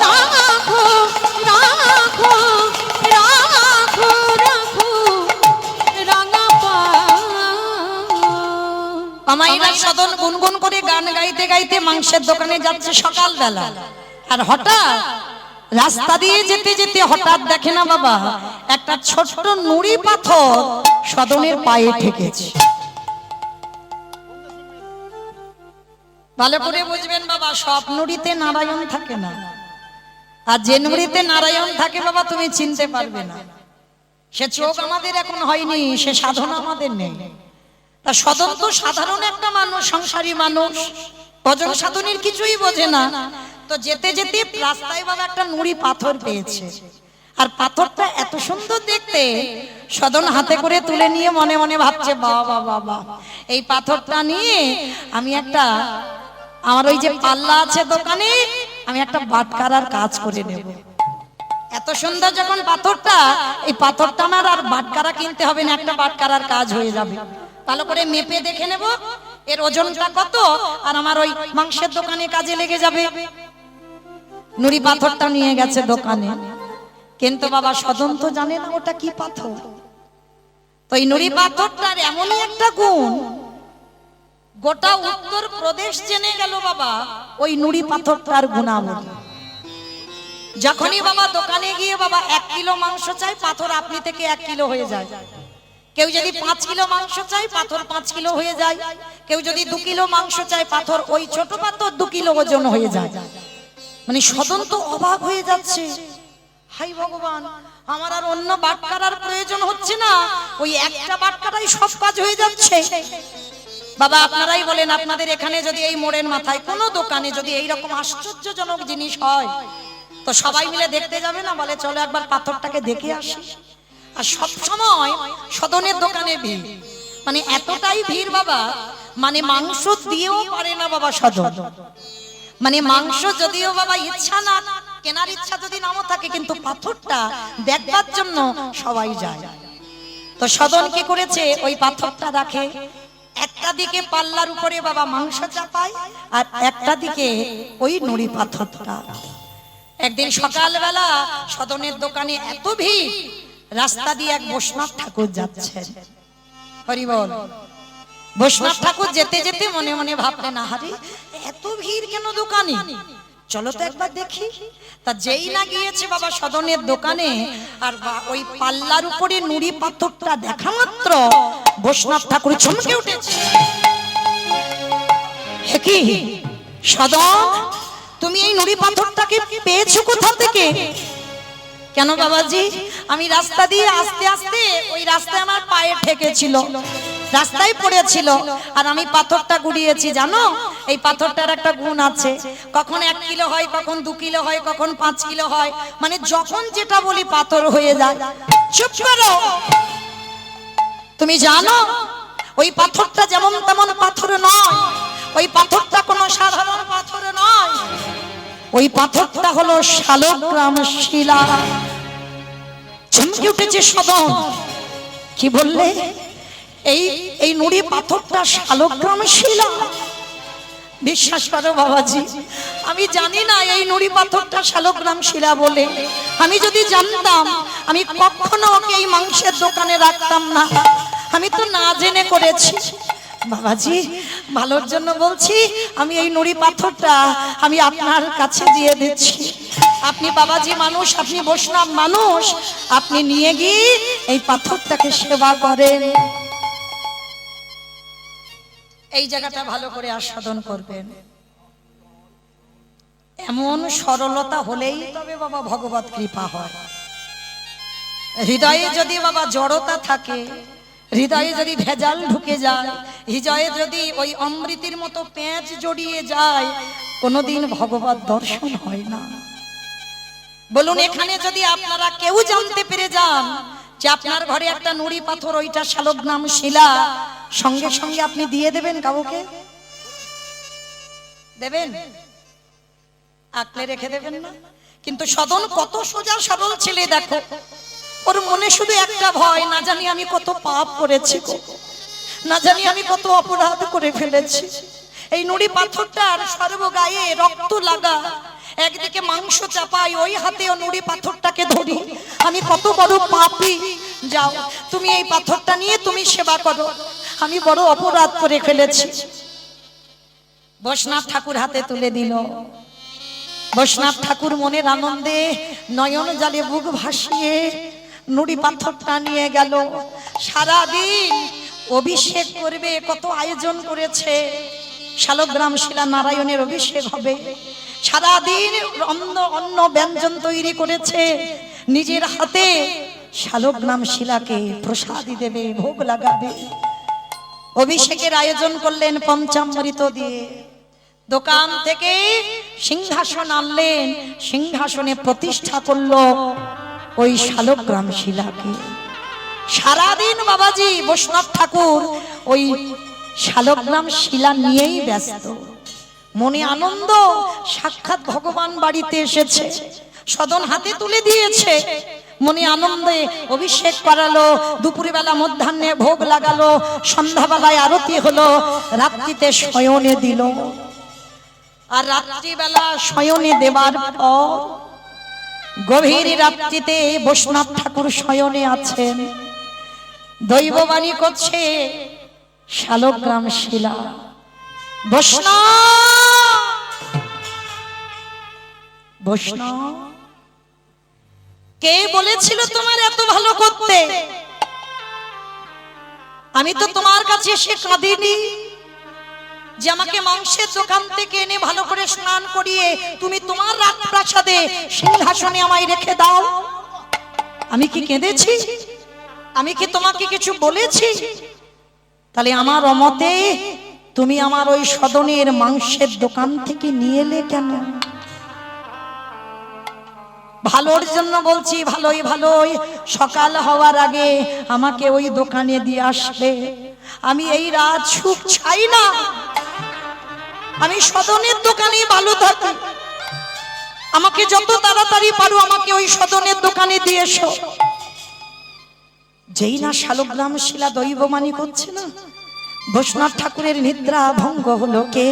রাখো রাখো রাখো রাখো রাঙা পায়। আমাইরা সদন গুনগুন করে গান গাইতে গাইতে মাংসের দোকানে যাচ্ছে সকালবেলা, আর হঠাৎ রাস্তা দিয়ে যেতে যেতে হঠাৎ দেখে না বাবা একটা ছোট্ট নুড়ি পাথর সদনের পায়ে ঠেকেছে। ভালো করে বুঝবেন বাবা, সব নুড়িতে নারায়ণ থাকে না, আর যে নুড়িতে নারায়ণ থাকে বাবা তুমি চিনতে পারবে না। সে চোখ আমাদের এখন হয়নি, সে সাধনা আমাদের নেই। তা সদন তো সাধারণ একটা মানুষ, সংসারী মানুষ, ভজন সাধনের কিছুই বোঝে না। তো যেতে যেতে রাস্তায় বাবা একটা নুড়ি পাথর পেয়েছে, আর পাথরটা এত সুন্দর দেখতে, সদন হাতে করে তুলে নিয়ে মনে মনে ভাবছে বাবা বাবা এই পাথরটা নিয়ে আমি একটা, আমার ওই যে পাল্লা আছে দোকানে, আমি একটা বাটকারার কাজ করে নেব। এত সুন্দর যখন পাথরটা, এই পাথরটা আমার আর বাটকারা কিনতে হবে না, একটা বাটকারার কাজ হয়ে যাবে। ভালো করে মেপে দেখে নেব এর ওজনটা কত, আর আমার ওই মাংসের দোকানে কাজে লেগে যাবে। নুড়ি পাথরটা নিয়ে গেছে দোকানে, কিন্তু বাবা সদন তো জানে না ওটা কি পাথর। তো এই নুড়ি পাথরটার এমনই একটা গুণ, গোটা উত্তর প্রদেশ জেনে গেল বাবা ওই নুড়ি পাথরটার গুণাবলী। যখনই বাবা দোকানে গিয়ে বাবা 1 কিলো মাংস চাই, পাথর আপনি থেকে 1 কিলো হয়ে যায়। কেউ যদি 5 কিলো মাংস চাই, পাথর 5 কিলো হয়ে যায়। কেউ যদি 2 কিলো মাংস চাই, পাথর ওই ছোট পাথর 2 কিলো ওজন হয়ে যায়। মানে সদন তো অবাক হয়ে যাচ্ছে, হাই ভগবান আমার আর অন্য বাটকারার প্রয়োজন হচ্ছে না, ওই একটা বাটকারাই সব কাজ হয়ে যাচ্ছে। বাবা আপনারাই বলেন, আপনাদের এখানে যদি এই মোড়ের মাথায় কোনো দোকানে যদি এইরকম আশ্চর্যজনক জিনিস হয়, তো সবাই মিলে দেখতে যাবে না? বলে চলো একবার পাথরটাকে দেখে আসি। আর সব সময় সদনের দোকানে ভিড়, মানে এতটাই ভিড় বাবা, মানে মাংস দিয়েও পারে না বাবা সদন। মানে মাংস যদিও বাবা ইচ্ছা না, কেনার ইচ্ছা যদি নাও থাকে, কিন্তু পাথরটা দেখবার জন্য সবাই যায়। তো সদন কি করেছে, ওই পাথরটা রাখে, একটা দিকে পাল্লার উপরে বাবা মাংস চাপায়, আর একটা দিকে ওই নুড়ি পাথরটা। একদিন সকালবেলা সদনের দোকানে এত ভিড়, রাস্তা দিয়ে এক বৈষ্ণব ঠাকুর যাচ্ছেন, হরি বল। বৈষ্ণব ঠাকুর যেতে যেতে মনে মনে ভাবলেন, আরে এত ভিড় কেন দোকানে, চলো তো একবার দেখি। তা যেই না গিয়েছে বাবা সদনের দোকানে, আর ওই পাল্লার উপরে নুড়ি পাথরটা দেখা মাত্র বৈষ্ণব ঠাকুর চমকে উঠেছে। হে কি সদন, তুমি এই নুড়ি পাথরটাকে পেয়েছো কোথা থেকে? কেন বাবাজি, আমি রাস্তা দিয়ে আস্তে আস্তে ওই রাস্তায় আমার পায়ে ঠেকেছিল, রাস্তায় পড়েছিল, আর আমি পাথরটা গুড়িয়েছি। জানো এই পাথরটার একটা গুণ আছে, কখন 1 কিলো হয়, কখন 2 কিলো হয়, কখন 5 কিলো হয়, মানে যখন যেটা বলি পাথর হয়ে যায়। চুপ করো, তুমি জানো ওই পাথরটা যেমন তেমন পাথর নয়, ওই পাথরটা কোনো সাধারণ পাথর নয়, ওই পাথরটা হলো শালগ্রাম শিলা। চমকে উঠেছে সদন, কি বললে? এই এই নুড়ি পাথরটা শালগ্রাম শিলা। বিশ্বাস করো বাবাজি, আমি জানি না এই নুড়ি পাথরটা শালগ্রাম শিলা বলে। আমি যদি জানতাম আমি কখনো ওকে এই মাংসের দোকানে রাখতাম না। আমি তো না জেনে করেছি। বাবাজি ভালোর জন্য বলছি, আমি এই নুড়ি পাথরটা আমি আপনার কাছে দিয়ে দিচ্ছি। আপনি বাবাজি মানুষ, আপনি বৈষ্ণব মানুষ, আপনি নিয়ে গিয়ে এই পাথরটাকে সেবা করেন। এই জায়গাটা ভালো করে আস্বাদন করবেন। এমন সরলতা হলেই তবে বাবা ভগবত কৃপা হয়। হৃদয়ে যদি বাবা জড়তা থাকে, হৃদয়ে যদি ভেজাল ঢুকে যায়, হৃদয়ে যদি ওই অমৃতির মতো পেঁচ জড়িয়ে যায়, কোনোদিন ভগবত দর্শন হয় না। বলুন, এখানে যদি আপনারা কেউ জানতে পেরে যান যে আপনার ঘরে একটা নুড়ি পাথর, ওইটা শালগ্রাম শিলা, সঙ্গে সঙ্গে আপনি দিয়ে দেবেন কাউকে? দেবেন? আঁকলে রেখে দেবেন না? কিন্তু সদন কত সোজা সরল ছেলে, দেখো ওর মনে শুধু একটা ভয়, না জানি আমি কত পাপ করেছি, না জানি আমি কত অপরাধ করে ফেলেছি। এই নুড়ি পাথরটার সর্বগায়ে রক্ত লাগা, একদিকে মাংস চাপাই, ওই হাতেও নুড়ি পাথরটাকে ধরি, আমি কত বড় পাপী। যাও তুমি এই পাথরটা নিয়ে তুমি সেবা করো, আমি বড় অপরাধ করে ফেলেছি। বৈষ্ণব ঠাকুর হাতে তুলে দিল। বৈষ্ণব ঠাকুর মনের আনন্দে নয়ন জলে বুক ভাসিয়ে নুড়ি পাথরটা নিয়ে গেল। সারাদিন অভিষেক করবে, কত আয়োজন করেছে। শালগ্রাম শিলা নারায়ণের অভিষেক হবে। সারাদিন অন্ন ব্যঞ্জন তৈরি করেছে, নিজের হাতে শালগ্রাম শিলাকে প্রসাদী দেবে, ভোগ লাগাবে। অভিষেকের আয়োজন করলেন পঞ্চামৃত দিয়ে। দোকান থেকে সিংহাসন আনলেন, সিংহাসনে প্রতিষ্ঠা করলো ওই শালগ্রাম শিলাকে। সারাদিন বাবাজি বৈষ্ণব ঠাকুর ওই শালগ্রাম শিলা নিয়েই ব্যস্ত। মনে আনন্দ, সাক্ষাৎ ভগবান বাড়িতে এসেছে, সদন হাতে তুলে দিয়েছে। মনে আনন্দে অভিষেক করালো, দুপুরে বেলা মধ্যাহ্নে ভোগ লাগালো, সন্ধ্যাবেলায় আরতি হলো, রাত্রিতে শয়নে দিল। আর রাত্রিবেলা শয়নে দেবার পর গভীর রাত্রিতে বৈষ্ণব ঠাকুর শয়নে আছেন, দৈববাণী করছে শালগ্রাম শিলা। বৈষ্ণব কে বলেছিল তোমার এত ভালো করতে? আমি তো তোমার কাছে এসে কাঁদিনি যে আমাকে মাংসের দোকান থেকে এনে ভালো করে স্নান করিয়ে তুমি তোমার রাজপ্রাসাদে সিংহাসনে আমায় রেখে দাও। আমি কি কেঁদেছি? আমি কি তোমাকে কিছু বলেছি? তাহলে আমার অমতে তুমি আমার ওই সদনের মাংসের দোকান থেকে নিয়ে এলে কেন? ভালোর জন্য বলছি, ভালোই ভালোই সকাল হওয়ার আগে আমাকে ওই দোকানে দিয়ে আসবে। আমি এই রাত সুখ চাই না, আমি সদনের দোকানে ভালো থাকি। আমাকে যত তাড়াতাড়ি পারো আমাকে ওই সদনের দোকানে দিয়ে এসো। যেই না শালগ্রাম শিলা দৈববাণী করছে না, বৈষ্ণব ঠাকুরের নিদ্রা ভঙ্গ হলো। কে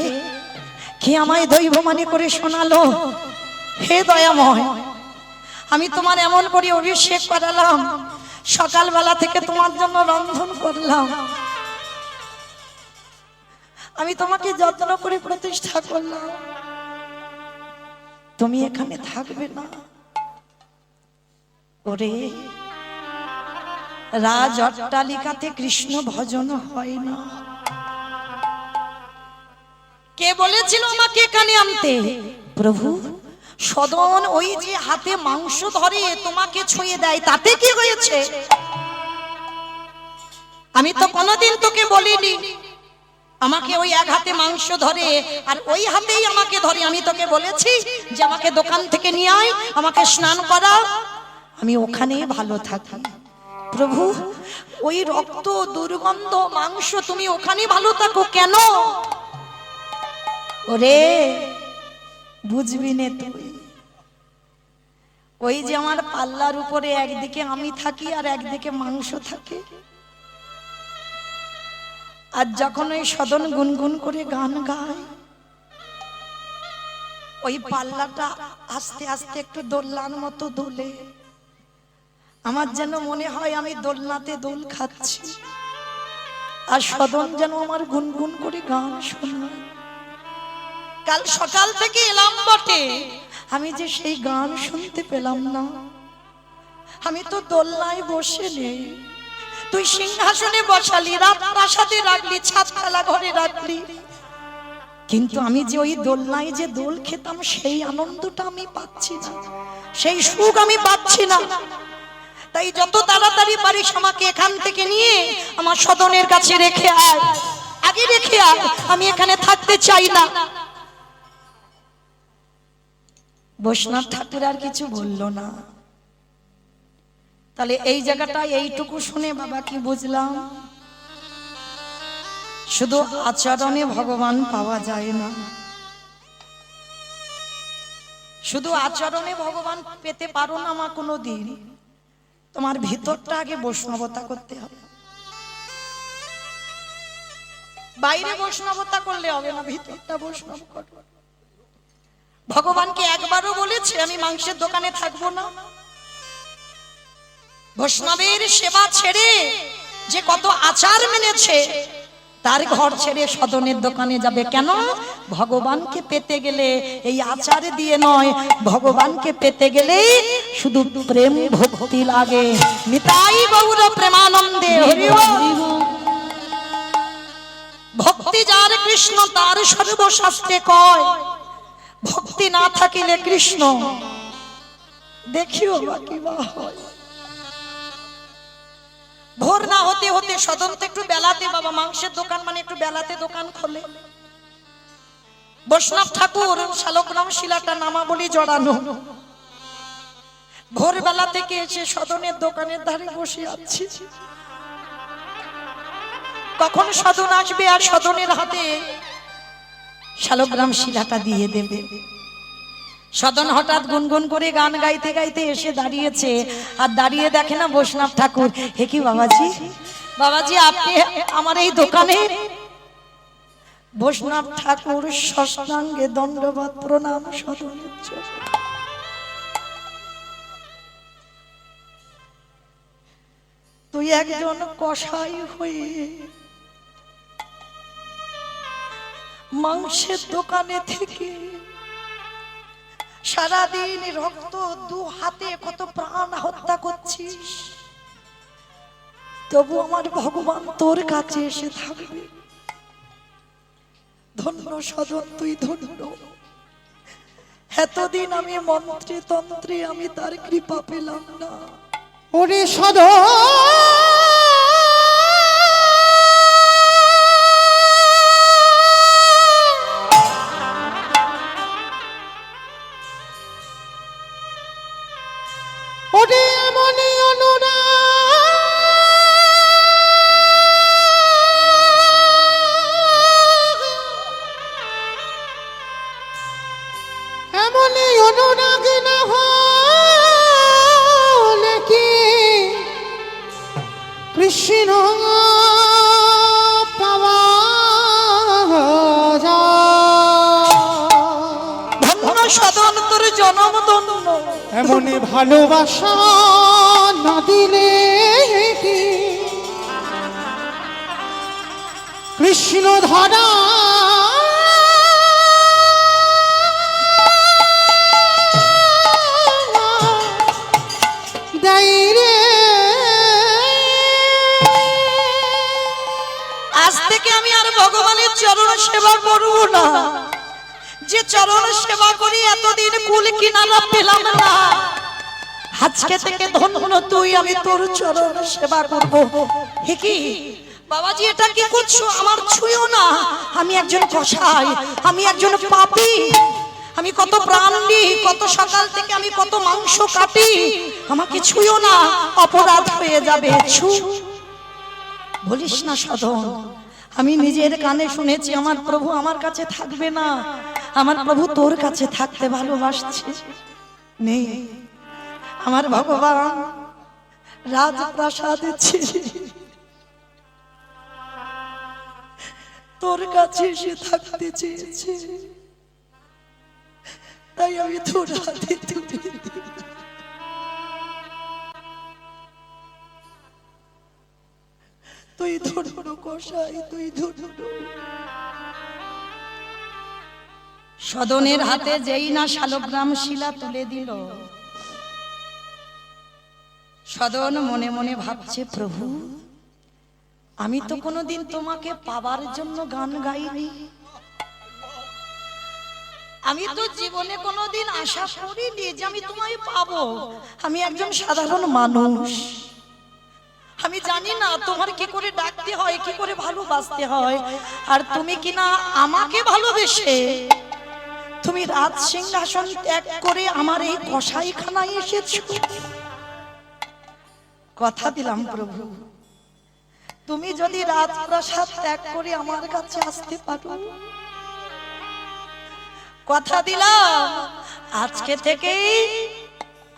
কে আমায় দৈববাণী করে শোনালো? হে দয়াময়, আমি তোমার এমন করে অভিষেক করালাম, সকালবেলা থেকে তোমার জন্য রন্ধন করলাম, আমি তোমাকে যত্ন করে প্রতিষ্ঠা করলাম, তুমি এখানে থাকবে না? ওরে, রাজ অট্টালিকাতে কৃষ্ণ ভজন হয় না। কে বলেছিল আমাকে এখানে আনতে? প্রভু। সদন ওই যে হাতে মাংস ধরে তোমাকে ছুঁয়ে দেয়, তাতে কি হয়েছে? আমি তো কোনোদিন তোকে বলিনি আমাকে ওই এক হাতে মাংস ধরে আর ওই হাতেই আমাকে ধরে। আমি তোকে বলেছি যে আমাকে দোকান থেকে নিয়ে আয়, আমাকে স্নান করা, আমি ওখানেই ভালো থাকি। প্রভু, ওই রক্ত দুর্গন্ধ মাংস তুমি ওখানে ভালো থাকো কেন? ওরে, বুঝবি নে তুই। ওই যে আমার পাল্লার উপরে একদিকে আমি থাকি আর একদিকে মাংস থাকে, আর যখন ওই সদন গুনগুন করে গান গায়, ওই পাল্লাটা আস্তে আস্তে একটু দোলনার মতো দোলে, আমার যেন মনে হয় আমি দোলনাতে দোল খাচ্ছি, আর সদন যেন আমার গুনগুন করে গান শোনায়। কাল সকাল থেকে এলাম বটে, আমি যে সেই গান শুনতে পেলাম না। আমি তো দোলনায় বসে নেই, তুই সিংহাসনে বসালি, রাত প্রাসাদে রাখলি, ছাদখালা ঘরে রাখলি, কিন্তু আমি যে ওই দোলনায় যে দোল খেতাম সেই আনন্দটা আমি পাচ্ছি না, সেই সুখ আমি পাচ্ছি না। তাই যত তাড়াতাড়ি পারিস আমাকে এখান থেকে নিয়ে আমার সদনের কাছে রেখে আয়, আগে রেখে আয়, আমি এখানে থাকতে চাই না। বৈষ্ণব ঠাকুর আর কিছু বললো না। তাহলে এই জায়গাটা এইটুকু শুনে বাবা কি বুঝলাম? শুধু আচরণে ভগবান পাওয়া যায় না, শুধু আচরণে ভগবান পেতে পারো না মা কোনোদিন, তোমার ভিতরটা আগে বৈষ্ণবতা করতে হবে। বাইরে বৈষ্ণবতা করলে হবে না, ভিতরটা বৈষ্ণব করো। ভগবানকে একবারও বলেছে আমি মাংসের দোকানে থাকবো না? বৈষ্ণবের সেবা ছেড়ে যে কত আচার মেনেছে, তার ঘর ছেড়ে সদনের দোকানে যাবে কেন? ভগবানকে পেতে গেলে এই আচার দিয়ে নয়, ভগবানকে পেতে গেলে শুধু প্রেম ভক্তি লাগে। নিতাই গৌর প্রেমানন্দে হরি বল। ভক্তি যার কৃষ্ণ তার সর্বশাস্ত্রে কয়, ভক্তি না থাকিলে কৃষ্ণ দেখিও বাকি বা হয়। ভোর না হতে হতে সদন তো একটু বেলাতে, বাবা মাংসের দোকান মানে একটু বেলাতে দোকান খোলে। বৈষ্ণব ঠাকুর শালগ্রাম শিলাটা নামাবলী জড়ানো, ভোরবেলা থেকে এসে সদনের দোকানের ধারে বসে আছি, কখন সদন আসবে আর সদনের হাতে শালগ্রাম শিলাটা দিয়ে দেবে। সদন হঠাৎ গুনগুন করে গান গাইতে গাইতে এসে দাঁড়িয়েছে, আর দাঁড়িয়ে দেখে না বৈষ্ণব ঠাকুর। হে কি বাবাজি, বাবাজি আপনি আমার এই দোকানে? বৈষ্ণব ঠাকুর ষষ্ঠাঙ্গে দণ্ডবত প্রণাম সদনের চরণে। তুই একজন কসাই হয়ে মাংসের দোকানে থেকে সারাদিন রক্ত দু হাতে কত প্রাণ হত্যা করছিস, তবু আমার ভগবান তোর কাছে এসে থাকবে। ধন্য সদন, তুই ধন্য। এতদিন আমি মন্ত্রে তন্ত্রে আমি তার কৃপা পেলাম না। ওরে সদন, ওরে এমনই অনুরাগ, এমনই অনুরাগ না হলে কি কৃষ্ণ পাওয়া যায়? ধন্য সদন, তোর জনম ধন্য। এমনই ভালোবাসা না দিলে কি কৃষ্ণ ধরা দেয় রে? আজ থেকে আমি আর ভগবানের চরণ সেবা করব না। যে চরণ সেবা করি এতদিন কুল কিনারা পেলাম না, আজকে থেকে ধন্য তুই, আমি তোর চরণ সেবা করব। হে কি বাবাজি, এটা কি করছো? আমার ছুঁয়ো না, আমি একজন কসাই, আমি একজন পাপী, আমি কত প্রাণ দিই, কত সকাল থেকে আমি কত মাংস কাটি, আমাকে ছুঁয়ো না, অপরাধ হয়ে যাবে। ছু বলিস না সদন। আমি নিজের কানে শুনেছি আমার প্রভু আমার কাছে থাকবে না, আমার প্রভু তোর কাছে থাকতে ভালোবাসছে। নেই, আমার ভগবান রাজপ্রাসাদে ছিল, তোর কাছে এসে থাকতে চেয়েছে, তাই আমি তোর হাতে তুলে দিলাম। তুই ধরো কষাই, তুই ধরো। সদনের হাতে যেই না শালগ্রাম শিলা তুলে দিল, সদন মনে মনে ভাবছে, প্রভু আমি তো কোনোদিন তোমাকে পাবার জন্য গান গাইনি, আমি তো জীবনে কোনোদিন আশা করিনি যে আমি তোমায় পাবো। আমি একজন সাধারণ মানুষ, আমি জানি না তোমার কি করে ডাকতে হয়, কি করে ভালোবাসতে হয়। আর তুমি কিনা আমাকে ভালোবেসে তুমি রাজ সিংহাসন ত্যাগ করে আমার এই কসাইখানায় এসেছো। কথা দিলাম প্রভু, তুমি যদি রাজপ্রাসাদ ত্যাগ করে আমার কাছে আসতে পারো, কথা দিলাম আজকে থেকেই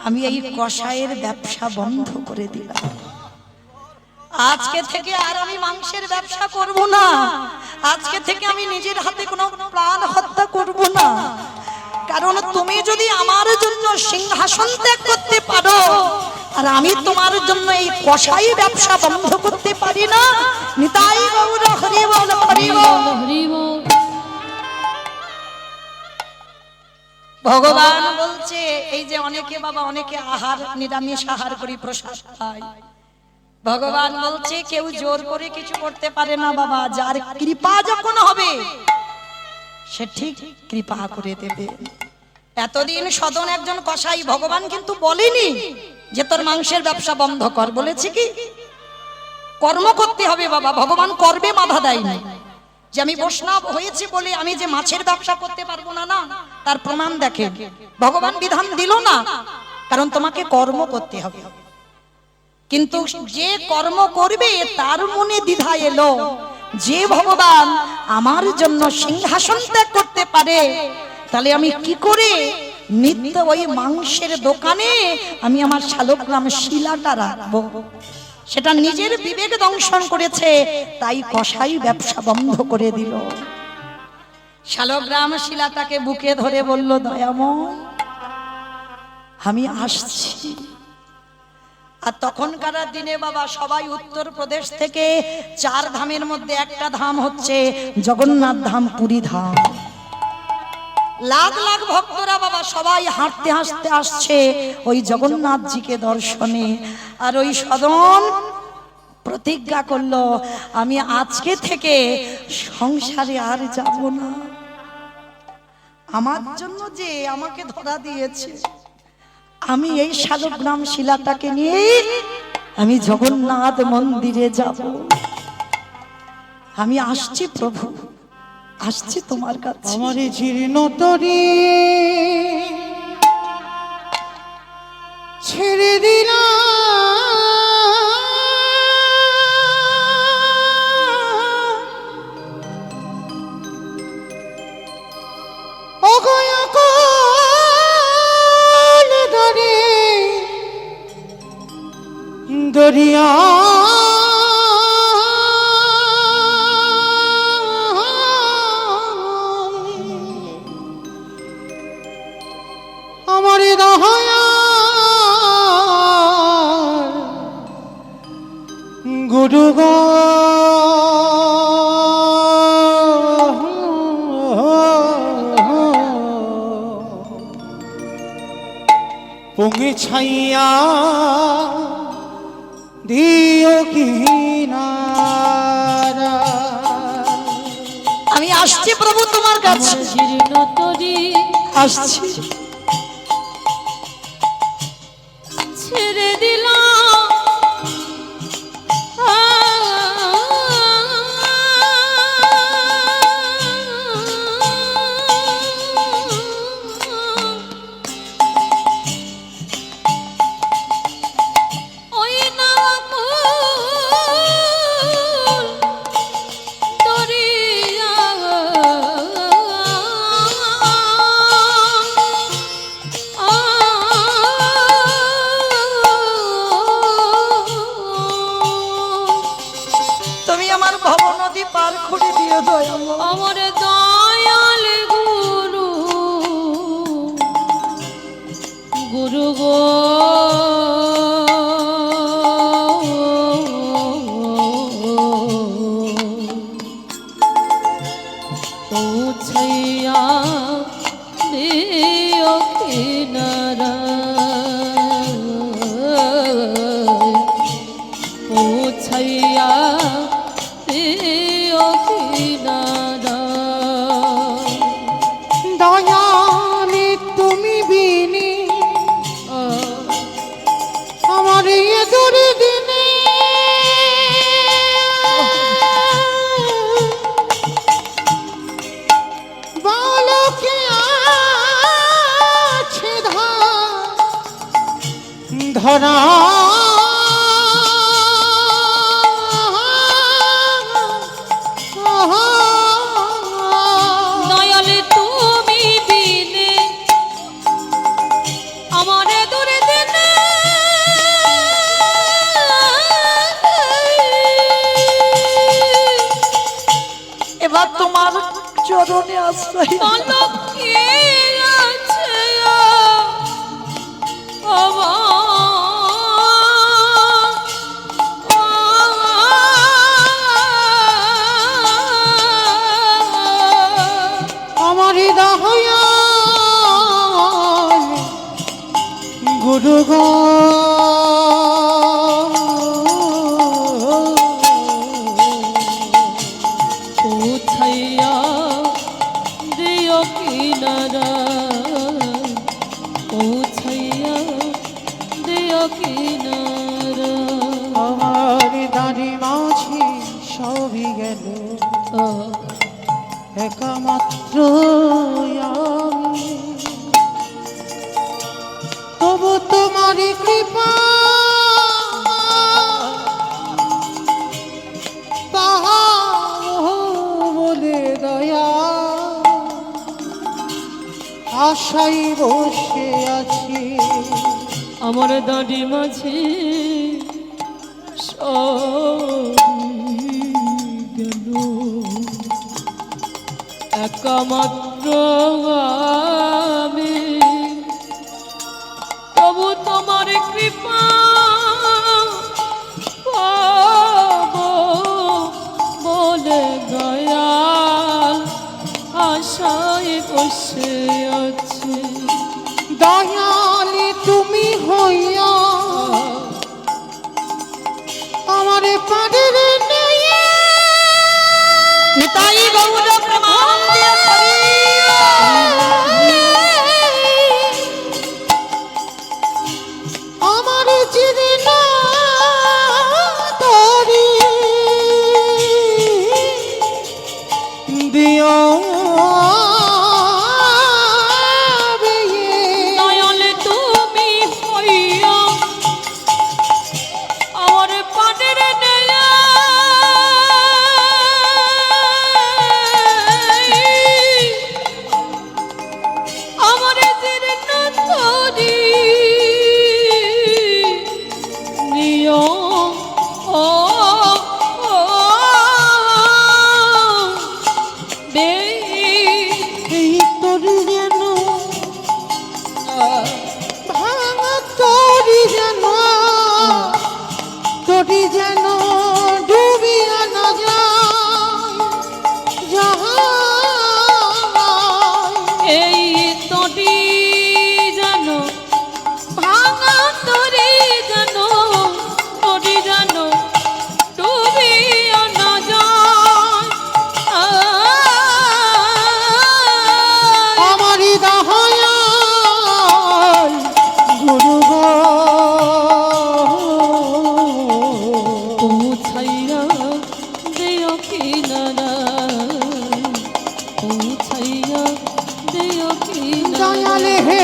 আমি এই কসাইয়ের ব্যবসা বন্ধ করে দিলাম। আজকে থেকে আর আমি মাংসের ব্যবসা করব না, আজকে থেকে আমি নিজের হাতে কোনো প্রাণ হত্যা করব না। কারণ তুমি যদি আমার জন্য সিংহাসন ত্যাগ করতে পারো, আর আমি তোমার জন্য এই কসাই ব্যবসা বন্ধ করতে পারি না। নিতাই গৌর হরি বল, হরি বল, হরি বল। ভগবান বলছে, এই যে অনেকে বাবা অনেকে আহার নিরামিষ আহার করি, প্রসাদ খায়, ভগবান বলছে কেউ জোর করে কিছু করতে পারে না বাবা। যার কৃপা যখন হবে সে ঠিক কৃপা করে দেবে। এতদিন সদন একজন কসাই, ভগবান কিন্তু বলেনি যে তোর মাংসের ব্যবসা বন্ধ কর, বলেছে কি কর্ম করতে হবে বাবা। ভগবান কর্মে বাধা দেয়নি, যে আমি বৈষ্ণব হয়েছি বলে আমি যে মাছের ব্যবসা করতে পারবো না, না, তার প্রমাণ দেখে ভগবান বিধান দিল না, কারণ তোমাকে কর্ম করতে হবে। কিন্তু যে কর্ম করবে তার মনে দ্বিধা এলো, যে ভগবান আমার জন্য সিংহাসন ত্যাগ করতে পারে, তাহলে আমি কি করে নিত্য ওই মাংসের দোকানে আমি আমার শালগ্রাম শিলাটা রাখবো। সেটা নিজের বিবেক দংশন করেছে, তাই কসাই ব্যবসা বন্ধ করে দিল। শালগ্রাম শিলাটাকে বুকে ধরে বলল, দয়াময় আমি আসছি। আর তখনকার দিনে বাবা সবাই উত্তর প্রদেশ থেকে 4 ধামের মধ্যে একটা ধাম হচ্ছে জগন্নাথ ধাম, পুরী ধাম। লাখ লাখ ভক্তরা বাবা সবাই হাঁটতে হাঁটতে আসছে ওই জগন্নাথজিকে দর্শনে। আর ওই সদন প্রতিজ্ঞা করলো, আমি আজকে থেকে সংসারে আর যাব না। আমার জন্য যে আমাকে ধরা দিয়েছে, আমি এই শালগ্রাম শিলাটাকে নিয়ে আমি জগন্নাথ মন্দিরে যাব। আমি আসছি প্রভু, আসছি তোমার কাছে। আমার জীর্ণ তরি ছেড়ে দিলাম, দরিয়া আমার দয়া গুরু গো পৌঁছাইয়া দিও কিনারা। আমি আসছি প্রভু তোমার কাছে, জীর্ণ তরি আসছি। ছেড়ে দিলাম, ভরা দয়ালে তুমি বিনে আমার দূরে দিনে এবার তোমার চরণে আশ্রয় বলো কে আছে আমার হৃদয় গুরু গো পৌঁছাইয়া দিও কিনারা পৌঁছাইয়া দিও কিনারা আমার দাঁড়ি মাঝি সবই গেল একমাত্র আমি তবু তোমারই কৃপা পাহাড় বলে দয়া আশাই বসে আছি আমার দাঁড়ি মাঝে গেল একমাত্র আমি তবু তোমার কৃপা পাবো বলে দয়াল আশায় বসে আছে দয়ালি তুমি হইয়া আমারে পারের নিতাই গৌর প্রেমানন্দে হরি আমার চিরে না তরি দিও দয়াল তুমি হইয়া আমার পানের নেয়া আমার জীর্ণ তরি নিয় ও এই তরি যেন ভাঙা তরি যেন ডুবিয়া না যায় এই তটি যেন ভাঙা তরি যেন তরি যেন ডুবিয়া না যায় আমারই দয়াল গুরু গো পৌঁছাইয়া দিও কিনারা পৌঁছাইয়া দিও কিনারা দয়ালে হে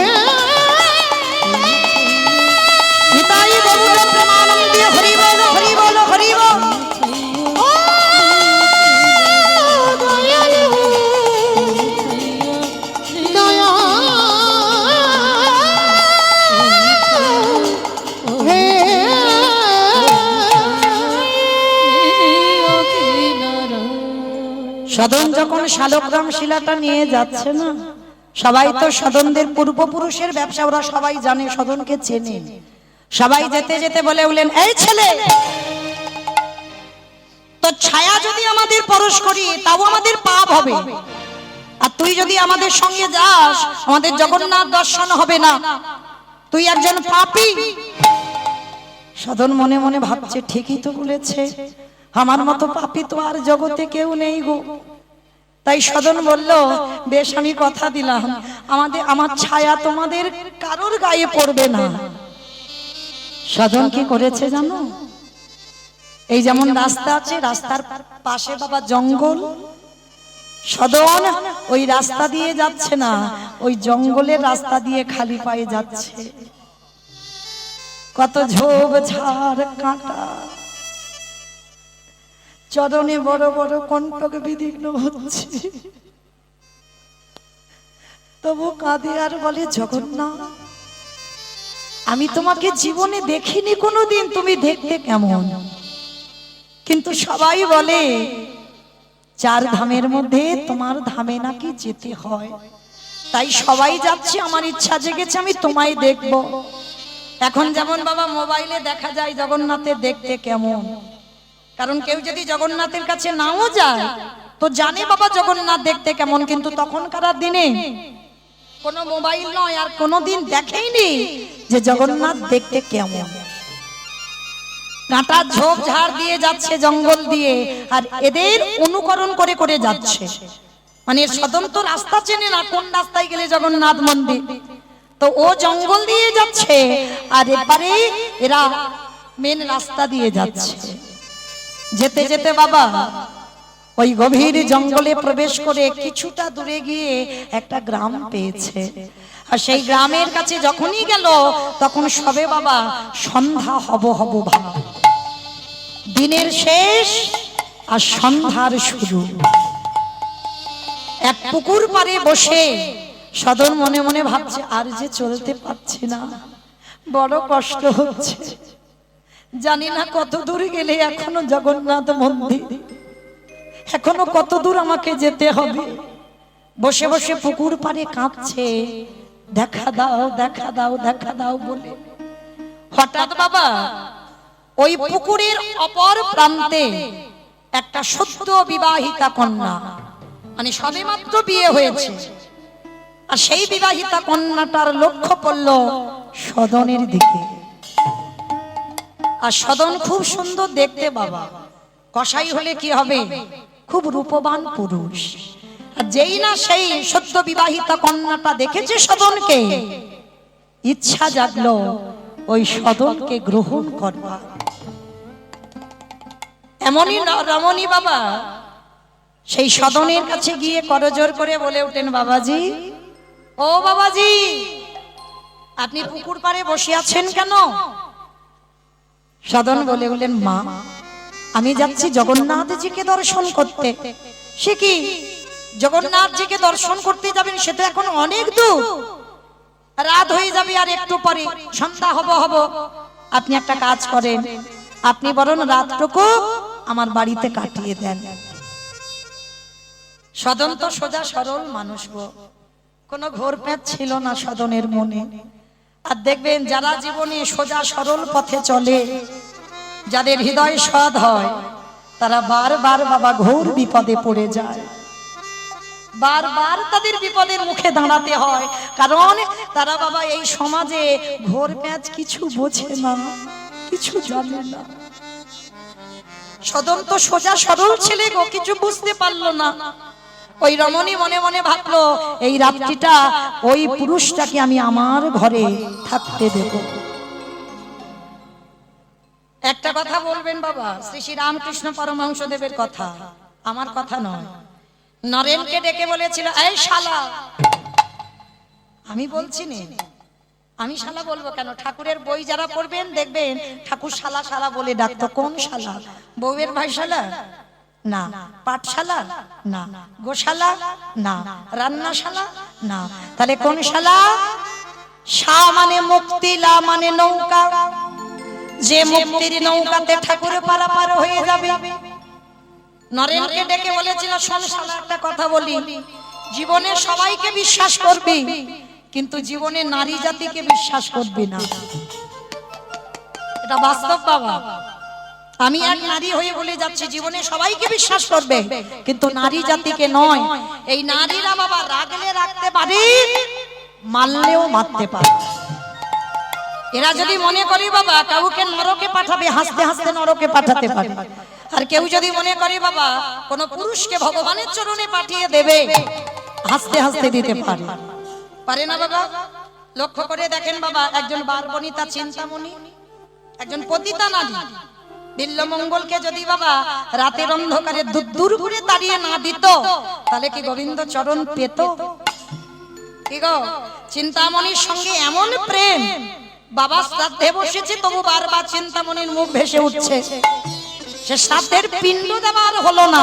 নিতাই গৌর প্রেমানন্দে হরি বল হরি বল হরি বল ও দয়াল দয়াল হে সদন যখন শালগ্রাম শিলাটা নিয়ে যাচ্ছে না, সবাই তো সদনদের পূর্বপুরুষের ব্যবসা ওরা সবাই জানে, সদনকে চেনে। সবাই যেতে যেতে বলে উঠলেন, এই ছেলে, তো ছায়া যদি আমাদের পরশ করি তাও আমাদের পাপ হবে, আর তুই যদি আমাদের সঙ্গে যাস আমাদের জগন্নাথ দর্শন হবে না, তুই একজন পাপী। সদন মনে মনে ভাবছে, ঠিকই তো বলেছে, আমার মতো পাপী তো আর জগতে কেউ নেই গো। তাই সদন বলল, বেশ আমি কথা দিলাম, আমার ছায়া তোমাদের কারোর গায়ে পড়বে না। সদন কি করেছে জানো? এই যেমন রাস্তা আছে, রাস্তার পাশে বাবা জঙ্গল, সদন ওই রাস্তা দিয়ে যাচ্ছে না, ওই জঙ্গলের রাস্তা দিয়ে খালি পায়ে যাচ্ছে। কত ঝোপ ঝাড় কাঁটা, চরণে বড় বড় কণ্টক বিদীর্ণ হচ্ছে, তবু কাঁদে আর বলে জগন্নাথ আমি তোমাকে জীবনে দেখিনি কোনোদিন, তুমি দেখতে কেমন? কিন্তু সবাই বলে চার ধামের মধ্যে তোমার ধামে নাকি যেতে হয়, তাই সবাই যাচ্ছে, আমার ইচ্ছা জেগেছে আমি তোমায় দেখব। এখন যেমন বাবা মোবাইলে দেখা যায় জগন্নাথের দেখতে কেমন, কারণ কেউ যদি জগন্নাথের কাছে নাও যায় তো জানে বাবা জগন্নাথ দেখতে কেমন, কিন্তু তখনকার দিনে কোনো মোবাইল নয় আর কোনোদিন দেখেইনি যে জগন্নাথ দেখতে কেমন। কাঁটা ঝোপ ঝাড় দিয়ে যাচ্ছে জঙ্গল দিয়ে, আর এদের অনুকরণ করে করে যাচ্ছে, মানে স্বতন্ত্র রাস্তা চেনে না কোন রাস্তায় গেলে জগন্নাথ মন্দির, তো ও জঙ্গল দিয়ে যাচ্ছে আর এপারে এরা মেন রাস্তা দিয়ে যাচ্ছে। যেতে যেতে বাবা ওই গভীর জঙ্গলে প্রবেশ করে কিছুটা দূরে গিয়ে একটা গ্রাম পেয়েছে, আর সেই গ্রামের কাছে যখনই গেল তখন সবে বাবা সন্ধ্যা হব হব ভাব, দিনের শেষ আর সন্ধ্যার শুরু। এক পুকুর পাড়ে বসে সদন মনে মনে ভাবছে আর যে চলতে পারছি না, বড় কষ্ট হচ্ছে, জানি না কত দূর গেলে এখনো জগন্নাথ মন্দির, এখনো কত দূর আমাকে যেতে হবে। বসে বসে পুকুর পাড়ে কাঁদছে, দেখা দাও দেখা দাও দেখা দাও বলে। হঠাৎ বাবা ওই পুকুরের অপর প্রান্তে একটা সদ্য বিবাহিতা কন্যা, মানে সবেমাত্র বিয়ে হয়েছে, আর সেই বিবাহিতা কন্যাটার লক্ষ্য পড়ল সদনের দিকে। আর সদন খুব সুন্দর দেখতে বাবা, কসাই হলে কি হবে, খুব রূপবান পুরুষ। আর যেই না সেই সদ্য বিবাহিতা কন্যাটা দেখেছে সদনকে, ইচ্ছা জাগলো ওই সদনকে গ্রহণ করবা। এমনই রমণী বাবা সেই সদনের কাছে গিয়ে করজোর করে বলে উঠেন, বাবাজি ও বাবাজি আপনি পুকুর পাড়ে বসে আছেন কেন? সদন বলে উঠলেন, মা আমি যাচ্ছি জগন্নাথজিকে দর্শন করতে। সে কি জগন্নাথজিকে দর্শন করতে যাবেন? সে তো এখন অনেক দূর, রাত হয়ে যাবে আর একটু পরে সন্ধ্যা হব। আপনি একটা কাজ করেন, আপনি বরং রাতটুকু আমার বাড়িতে কাটিয়ে দেন। সদন তো সোজা সরল মানুষ গো, কোনো ঘোর প্যাঁচ ছিল না সদনের মনে। আর দেখবেন যারা জীবনে সোজা সরল পথে চলে, যাদের হৃদয় সৎ হয়, তারা বারবার বাবা ঘোর বিপদে পড়ে যায়, বারবার তাদের বিপদের মুখে দাঁড়াতে হয়, কারণ তারা বাবা এই সমাজে ঘোর প্যাঁচ কিছু বোঝে না, কিছু জানে না। সদন তো সোজা সরল ছেলে গো, কিছু বুঝতে পারলো না। ওই রমণী মনে মনে ভাবলো এই রাত্রিটা ওই পুরুষটাকে আমি আমার ঘরে থাকতে দেব। একটা কথা বলবেন বাবা, শ্রী শ্রী রামকৃষ্ণ পরমহংস দেবের কথা, আমার কথা নয়। নরেনকে ডেকে বলেছিল, এই শালা, আমি বলছি না, আমি শালা বলবো কেন? ঠাকুরের বই যারা পড়বেন দেখবেন ঠাকুর শালা শালা বলে ডাকতো। কোন শালা? বউয়ের ভাই শালা না, পাঠশালা না, গোশালা না, রান্নাশালা না, তাহলে কোন শালা? শা মানে মুক্তি, লা মানে নৌকা, যে মুক্তির নৌকাতে ঠাকুর পারাপার হয়ে যাবে। নরেনকে ডেকে বলেছিল, শোন শালা একটা কথা বলি, জীবনে সবাইকে বিশ্বাস করবি কিন্তু জীবনে নারী জাতিকে বিশ্বাস করবি না, এটা বাস্তব বাবা। আমি এক নারী হয়ে বলে যাচ্ছি, জীবনে সবাইকে বিশ্বাস করবে কিন্তু নারী জাতিকে নয়। এই নারীরা বাবা রাগলে রাখতে পারে, মারলেও মারতে পারে। এরা যদি মনে করি বাবা কাউকে নরকে পাঠাবে, হাসতে হাসতে নরকে পাঠাতে পারে। আর কেউ যদি মনে করে বাবা কোন পুরুষকে ভগবানের চরণে পাঠিয়ে দেবে, হাসতে হাসতে দিতে পারে, পারে না বাবা? লক্ষ্য করে দেখেন বাবা, একজন বারবনিতা চিন্তামণি, একজন পতিতা নারী বিল্লমঙ্গলকে যদি বাবা রাতের অন্ধকারে দূর করে তাড়িয়ে না দিত, তাহলে কি গোবিন্দ চরণ পেত? কি গো, চিন্তামণির সঙ্গে এমন প্রেম বাবা শ্রাদ্ধে বসেছে, তবু বারবার চিন্তামণির মুখ ভেসে উঠছে। সে শ্রাদ্ধের পিণ্ড দেওয়ার হলো না।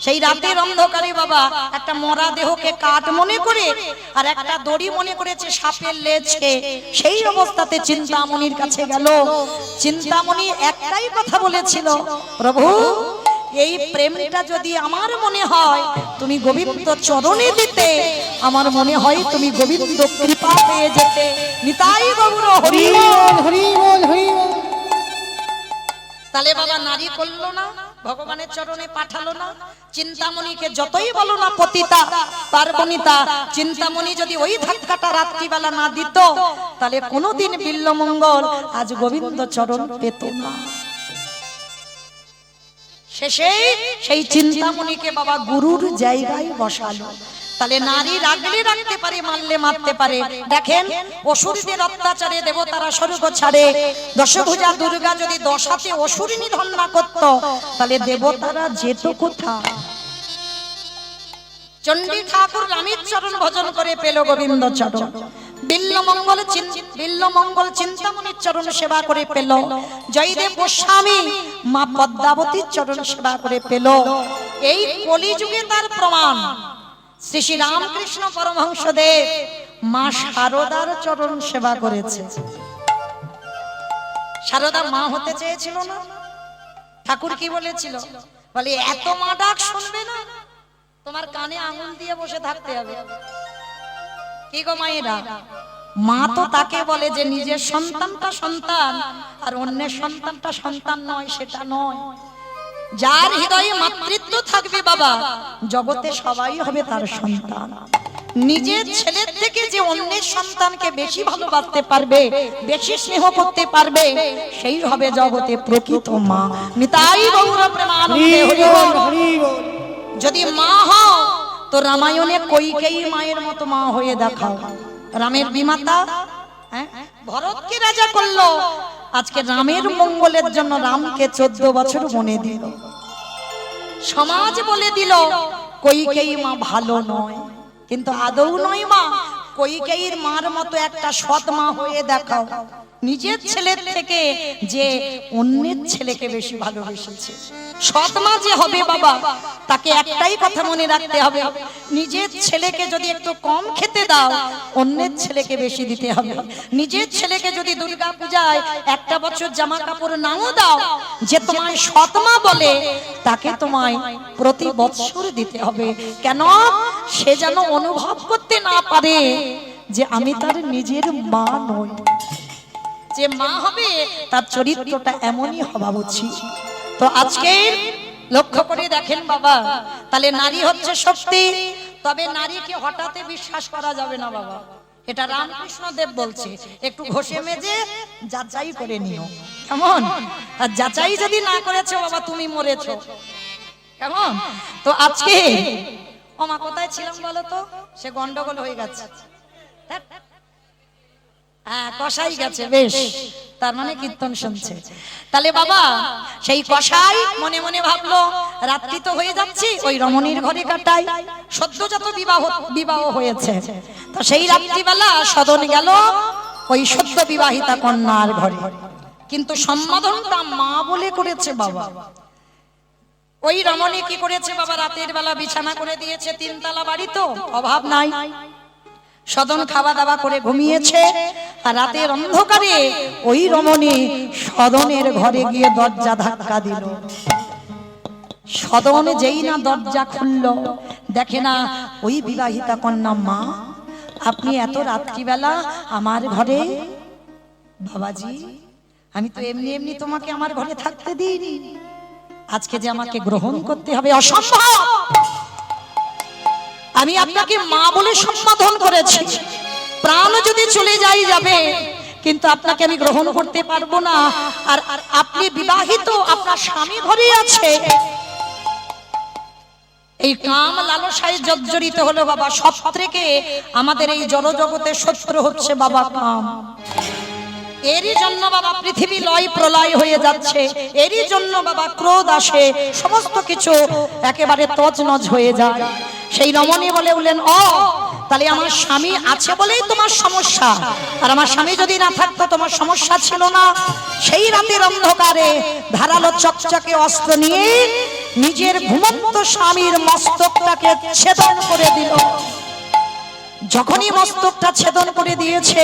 সেই রাতের অন্ধকারে বাবা একটা মরা দেহকে কাঠ মনে করে আর একটা দড়ি মনে করেছে সাপের লেজকে। সেই অবস্থাতে চিন্তামণির কাছে গেল। চিন্তামণি একটাই কথা বলেছিল, প্রভু এই প্রেমটা যদি আমার মনে হয় তুমি গোবিন্দ চরণে দিতে, আমার মনে হয় তুমি গোবিন্দ কৃপা পেয়ে যেতে। নিতাই গৌর হরি হরি বল, হরি বল, হরি বল। তাহলে বাবা নারী করলো না, ভগবানের চরণে পাঠালো না। চিন্তামণিকে যতই বলো না পতিতা পার্বণিতা, চিন্তামণি যদি ওই ধাক্কাটা রাত্রিবেলা না দিত, তাহলে কোনোদিন বিল্লমঙ্গল আজ গোবিন্দ চরণ পেত না। শেষে সেই চিন্তামণিকে বাবা গুরুর জায়গায় বসালো। তাহলে নারী রাগলে রাখতে পারে, মারলে মারতে পারে। দেখেন অসুরদের অত্যাচারে দেবতারা স্বর্গ ছাড়ে। দশভুজা দুর্গা যদি 10 হাতে অসুরিনী ধন্যা করত, তাহলে দেবতারা যেত কোথায়? চণ্ডী ঠাকুর রামের চরণ ভজন করে পেল গোবিন্দ চরণ। বিল্লমঙ্গল চিন্তামণির চরণ সেবা করে পেল। জয়দেব গোস্বামী মা পদ্মাবতীর চরণ সেবা করে পেল। এই কলিযুগে তার প্রমাণ শ্রী শ্রী রামকৃষ্ণ পরমহংসদেব মা শারদার চরণ সেবা করেছে। শারদা মা হতে চেয়েছিল না? ঠাকুর কি বলেছিল? বলে এত মা ডাক শুনবে না, তোমার কানে আঙুল দিয়ে বসে থাকতে হবে। কি গো মায়েরা, মা তো তাকে বলে যে নিজের সন্তানটা সন্তান আর অন্যের সন্তানটা সন্তান নয়, সেটা নয়। যার হৃদয়ে মাতৃত্ব থাকবে বাবা, জগতে সবাই হবে তার সন্তান। নিজের ছেলের থেকে যে অন্যের সন্তানকে বেশি ভালোবাসতে পারবে, বেশি স্নেহ করতে পারবে, সেই হবে জগতে প্রকৃত মা। নিতাই গৌর প্রেমানন্দে হরি বল, হরি বল। যদি মা হও তো রামায়ণে কইকেয়ী মায়ের মতো মা হয়ে দেখাও। রামের বিমাতা ভরতকে রাজা করলো, আজকে রামের মঙ্গলের জন্য রামকে 14 বছর বনে দিল। সমাজ বলে দিল কইকেয়ী মা ভালো নয়, কিন্তু আদৌ নয় মা। কইকেয়ীর মার মতো একটা সৎ মা হয়ে দেখাও। নিজের ছেলের থেকে যে অন্যের ছেলেকে বেশি ভালোবেসেছে, সৎ মা যে হবে বাবা, তাকে একটাই কথা মনে রাখতে হবে, নিজের ছেলেকে যদি একটু কম খেতে দাও, অন্যের ছেলেকে বেশি দিতে হবে। নিজের ছেলেকে যদি দুর্গা পূজায় একটা বছর জামা কাপড় নাও দাও, যে তোমায় সৎ মা বলে, তাকে তোমায় প্রতি বছর দিতে হবে। কেন? সে যেন অনুভব করতে না পারে যে আমি তার নিজের মা নই। যে মা হবে তার চরিত্রটা এমনই হওয়া উচিত। তো আজকে লক্ষ্য করে দেখেন বাবা, তাহলে নারী হচ্ছে শক্তি। তবে নারীকে হঠাৎ বিশ্বাস করা যাবে না বাবা, এটা রামকৃষ্ণ দেব বলছে। একটু ঘষে মেজে যাচাই করে নিও, কেমন? আর যাচাই যদি না করেছো বাবা, তুমি মরেছো, কেমন? তো আজকে ওমা কোথায় ছিলাম বলো তো? সে গন্ডগোল হয়ে গেছে। হ্যাঁ, কষাই গেছে, বেশ, তার মানে কীর্তন শুনছে। তাহলে বাবা সেই কষাই মনে মনে ভাবলো রাত্রি তো হয়ে যাচ্ছে, ওই রমণীর ঘরে কাটাই। সদ্যজাত বিবাহ হয়েছে, তো সেই রাত্রিবেলা সদন গেল ওই সদ্য বিবাহিতা কন্যার ঘরে। কিন্তু সম্বোধনটা মা বলে করেছে বাবা। ওই রমণী কি করেছে বাবা? রাতের বেলা বিছানা করে দিয়েছে, 3 তলা বাড়ি, তো অভাব নাই। সদন খাওয়া দাওয়া করে ঘুমিয়েছে, আর রাতের অন্ধকারে ওই রমণী সদনের ঘরে গিয়ে দরজা ধাক্কা দিল। সদন যেই না দরজা খুলল, দেখে না ওই বিবাহিতা কন্যা। মা, আপনি এত রাত্রিবেলা আমার ঘরে? বাবাজি, আমি তো এমনি এমনি তোমাকে আমার ঘরে থাকতে দিইনি, আজকে যে আমাকে গ্রহণ করতে হবে অসম্ভব। আমি আপনাকে মা বলে সম্বোধন করেছি, প্রাণ যদি চলে যাবে, কিন্তু আপনাকে আমি গ্রহণ করতে পারবো না। আর আপনি বিবাহিত, আপনার স্বামী ঘরে আছে। এই কাম লালসায় জর্জরিত হলো বাবা। সব থেকে আমাদের এই জড়জগতের শত্রু হচ্ছে বাবা কাম। এরই জন্য বাবা পৃথিবী লয় প্রলয় হয়ে যাচ্ছে, এরই জন্য বাবা ক্রোধ আসে, সমস্ত কিছু একেবারে তছনছ হয়ে যায়। সেই রমণী বলে উঠলেন, ও তাহলে আমার স্বামী আছে বলেই তোমার সমস্যা, আর আমার স্বামী যদি না থাকতো তোমার সমস্যা ছিল না। সেই রাতের অন্ধকারে ধারালো চকচকে অস্ত্র নিয়ে নিজের ঘুমন্ত স্বামীর মস্তকটাকে ছেদন করে দিল। যখনই মস্তকটা ছেদন করে দিয়েছে,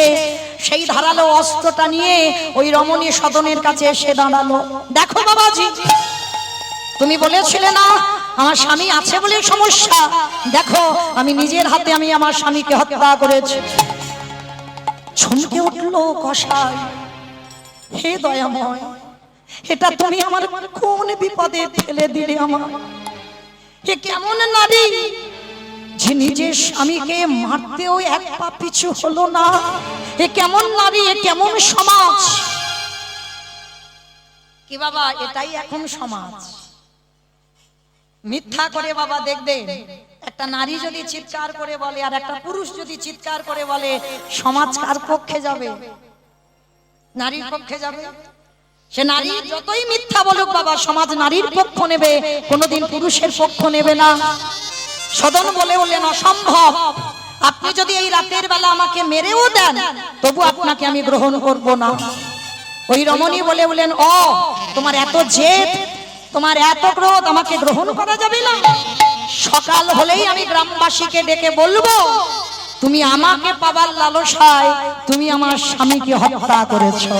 সেই ধারালো অস্ত্রটা নিয়ে ওই রমণী সদনের কাছে এসে দাঁড়ালো। দেখো বাবাজি, তুমি বলেছিলে না আমার স্বামী আছে বলে সমস্যা, দেখো আমি নিজের হাতে আমি আমার স্বামীকে হত্যা করেছি। চমকে উঠলো কসাই, হে দয়াময়, এটা তুমি আমার কোন বিপদে ফেলে দিলে আমার। হে কেমন নারী যে নিজের স্বামীকে মারতেও এক পা পিছু হলো না। এ কেমন নারী, এ কেমন সমাজ। কি বাবা, এটাই এখন সমাজ। মিথ্যা করে বাবা দেখবে, একটা নারী যদি চিৎকার করে বলে আর একটা পুরুষ যদি চিৎকার করে বলে, সমাজ কার পক্ষে যাবে? নারীর পক্ষে যাবে। সে নারী যতই মিথ্যা বলুক বাবা, সমাজ নারীর পক্ষ নেবে, কোনোদিন পুরুষের পক্ষ নেবে না। সদন বলে বললেন অসম্ভব, আপনি যদি এই রাতের বেলা আমাকে মেরেও দেন তবু আপনাকে আমি গ্রহণ করব না। ওই রমণী বলে বললেন, ও তোমার এত জেদ, তোমার এত ক্রোধ, আমাকে গ্রহণ করা যাবে না। সকাল হলেই আমি গ্রামবাসীকে ডেকে বলবো তুমি আমাকে পাবার লালসায় তুমি আমার স্বামীকে হত্যা করেছো।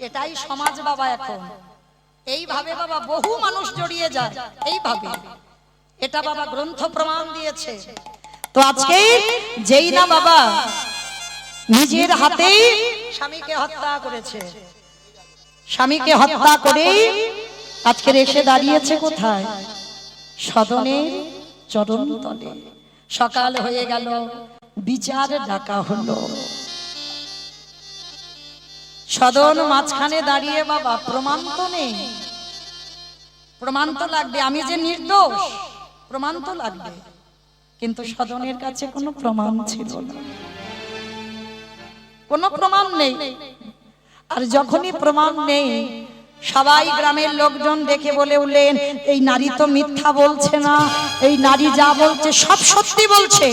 এটাই সমাজ বাবা এখন। এইভাবে বাবা বহু মানুষ জড়িয়ে যায় এইভাবে, এটা বাবা গ্রন্থ প্রমাণ দিয়েছে। তো আজকে যেই না বাবা নিজের হাতেই স্বামীকে হত্যা করেছে, স্বামীকে হত্যা করে আজকে এসে দাঁড়িয়েছে কোথায়? সদনের চরণ তলে। সকাল হয়ে গেল, বিচার ডাকা হলো। সদন মাঝখানে দাঁড়িয়ে বাবা প্রমাণ তো নেই, প্রমাণ তো লাগবে, আমি যে নির্দোষ প্রমাণ তো লাগবে, কিন্তু সদনের কাছে কোনো প্রমাণ ছিল না, কোনো প্রমাণ নেই। আর যখনই প্রমাণ নেই, সবাই গ্রামের লোকজন দেখে বলে উঠলেন, এই নারী তো মিথ্যা বলছে না, এই নারী যা বলছে সব সত্যি বলছে।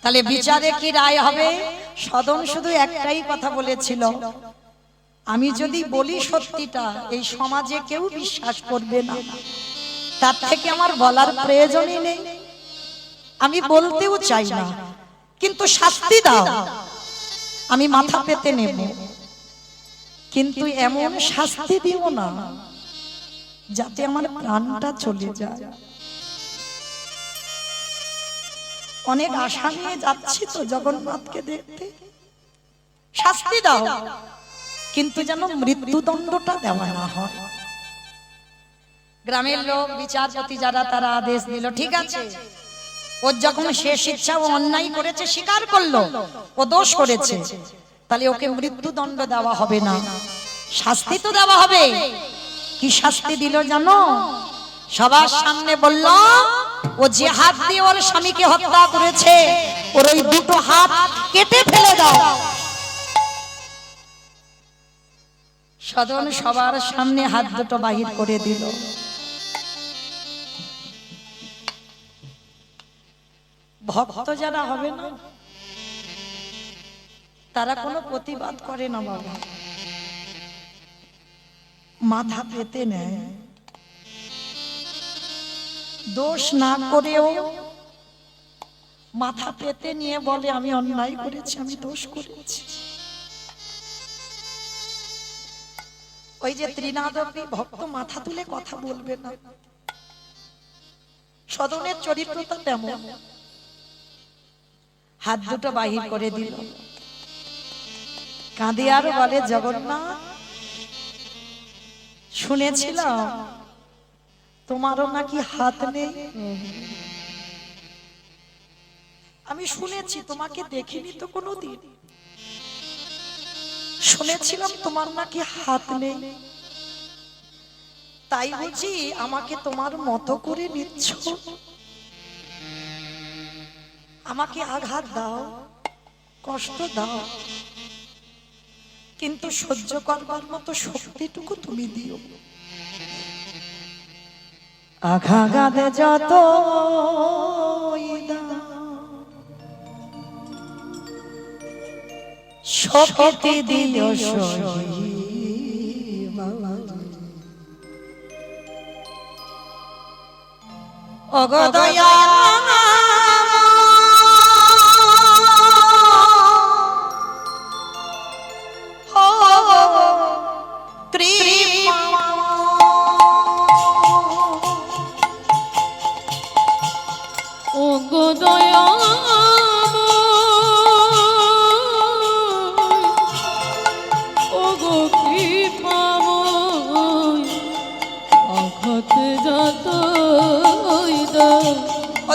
তাহলে বিচারে কি রায় হবে? সদন শুধু একটাই কথা বলেছিল, আমি যদি বলি সত্যিটা এই সমাজে কেউ বিশ্বাস করবে না, তার থেকে আমার বলার প্রয়োজনই নেই, আমি বলতেও চাই না, কিন্তু শাস্তি দাও, আমি মাথা পেতে নেব, কিন্তু এমন শাস্তি দিও না যাতে আমার প্রাণটা চলে যায়। অনেক আশা নিয়ে যাচ্ছি তো জগন্নাথকে দেখতে, শাস্তি দাও, কিন্তু যেন মৃত্যুদণ্ডটা দেওয়া না হয়। গ্রামের লোক বিচারপতি যারা তারা আদেশ দিল, ঠিক আছে, ওর যখন শেষ ইচ্ছা, ও অন্যায় করেছে স্বীকার করলো, ও দোষ করেছে, তাহলে ওকে মৃত্যুদণ্ড দেওয়া হবে না, শাস্তি তো দেওয়া হবে। কি শাস্তি দিল জানো? সবার সামনে বলল, ও যে হাত দিয়ে ওর স্বামীকে হত্যা করেছে ওর ওই দুটো হাত কেটে ফেলে দাও। সদন সবার সামনে হাত দুটো বাহির করে দিল। ভক্ত যারা হবে না তারা কোনো প্রতিবাদ করে না বাবা, মাথা পেতে নেয়, দোষ না করেও মাথা পেতে নিয়ে বলে আমি অন্যায় করেছি, আমি দোষ করেছি। ওই যে ত্রিনাদপি ভক্ত মাথা তুলে কথা বলবে না, সদনের চরিত্রটা তেমন। হাত দুটো বাহির করে দিল, কাঁদে আর বলে, জগন্নাথ শুনেছিলাম তোমারও নাকি হাত নেই, আমি শুনেছি, তোমাকে দেখিনি তো কোনোদিন, শুনেছিলাম তোমার নাকি হাত নেই, তাই বুঝি আমাকে তোমার মতো করে নিচ্ছ? আমাকে আঘাত দাও, কষ্ট দাও, কিন্তু সহ্য করবার মতো শক্তিটুকু তুমি দিও। আঘাতে যত শক্তি দিও অগদয়া ও গো দয়া ও গো কৃপাময় আঘাত যত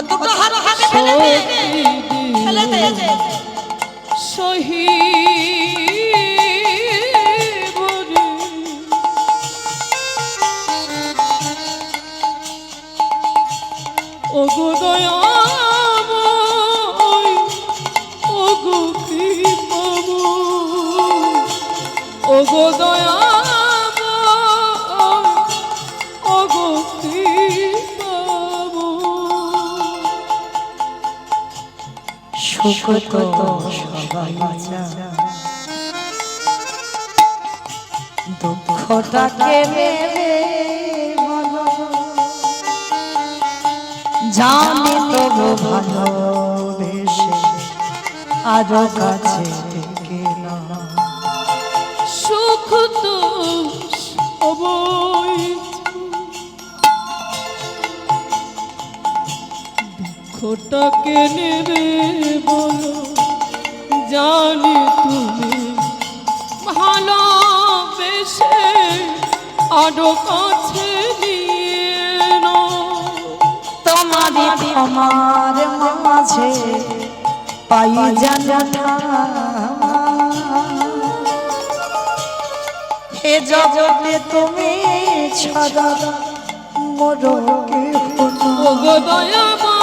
দুটো হাত হাতে ফেলে দে সহি ও গো দয়াময় ও গো কৃপাময় ও গো দয়াময় ও গো কৃপাময় সুখ তো সবাই চায় দুঃখটাকে মেলে বলো জানি তবু ভালোবেসে আরো কাছে ডেকে নাও। সুখ তো সবাই দুঃখটাকে নেবে বলো জানি তুমি ভালোবেসে আরো কাছে নিয়ে নাও। তোমারই আমার মাঝে পাই জানা হে জগতে তুমি ছাড়া মোর ও গো দয়াময়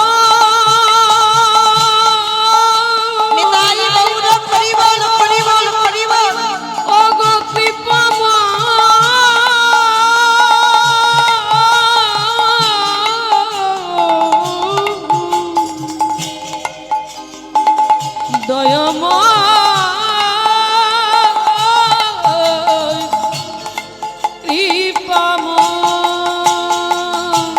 ও গো কৃপাময় দয়াময় কৃপাময়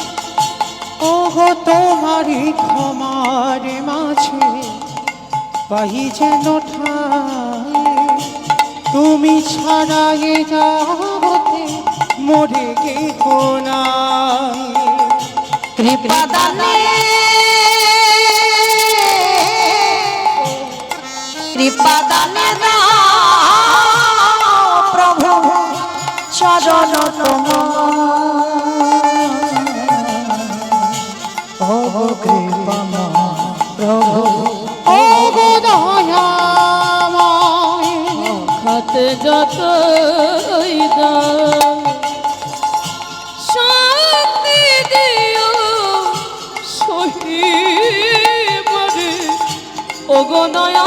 ওগো তোমারই ক্ষমার মাঝে পাই যেন ঠাই তুমি ছাড়া এ জগতে মরে কেহ নাই কৃপা দানে দাও প্রভু চরণ তোমার ও কৃপা প্রভু ওগো দয়াময় খাতে যতই দাও শক্তি দিও সহিবরে ও গো দয়া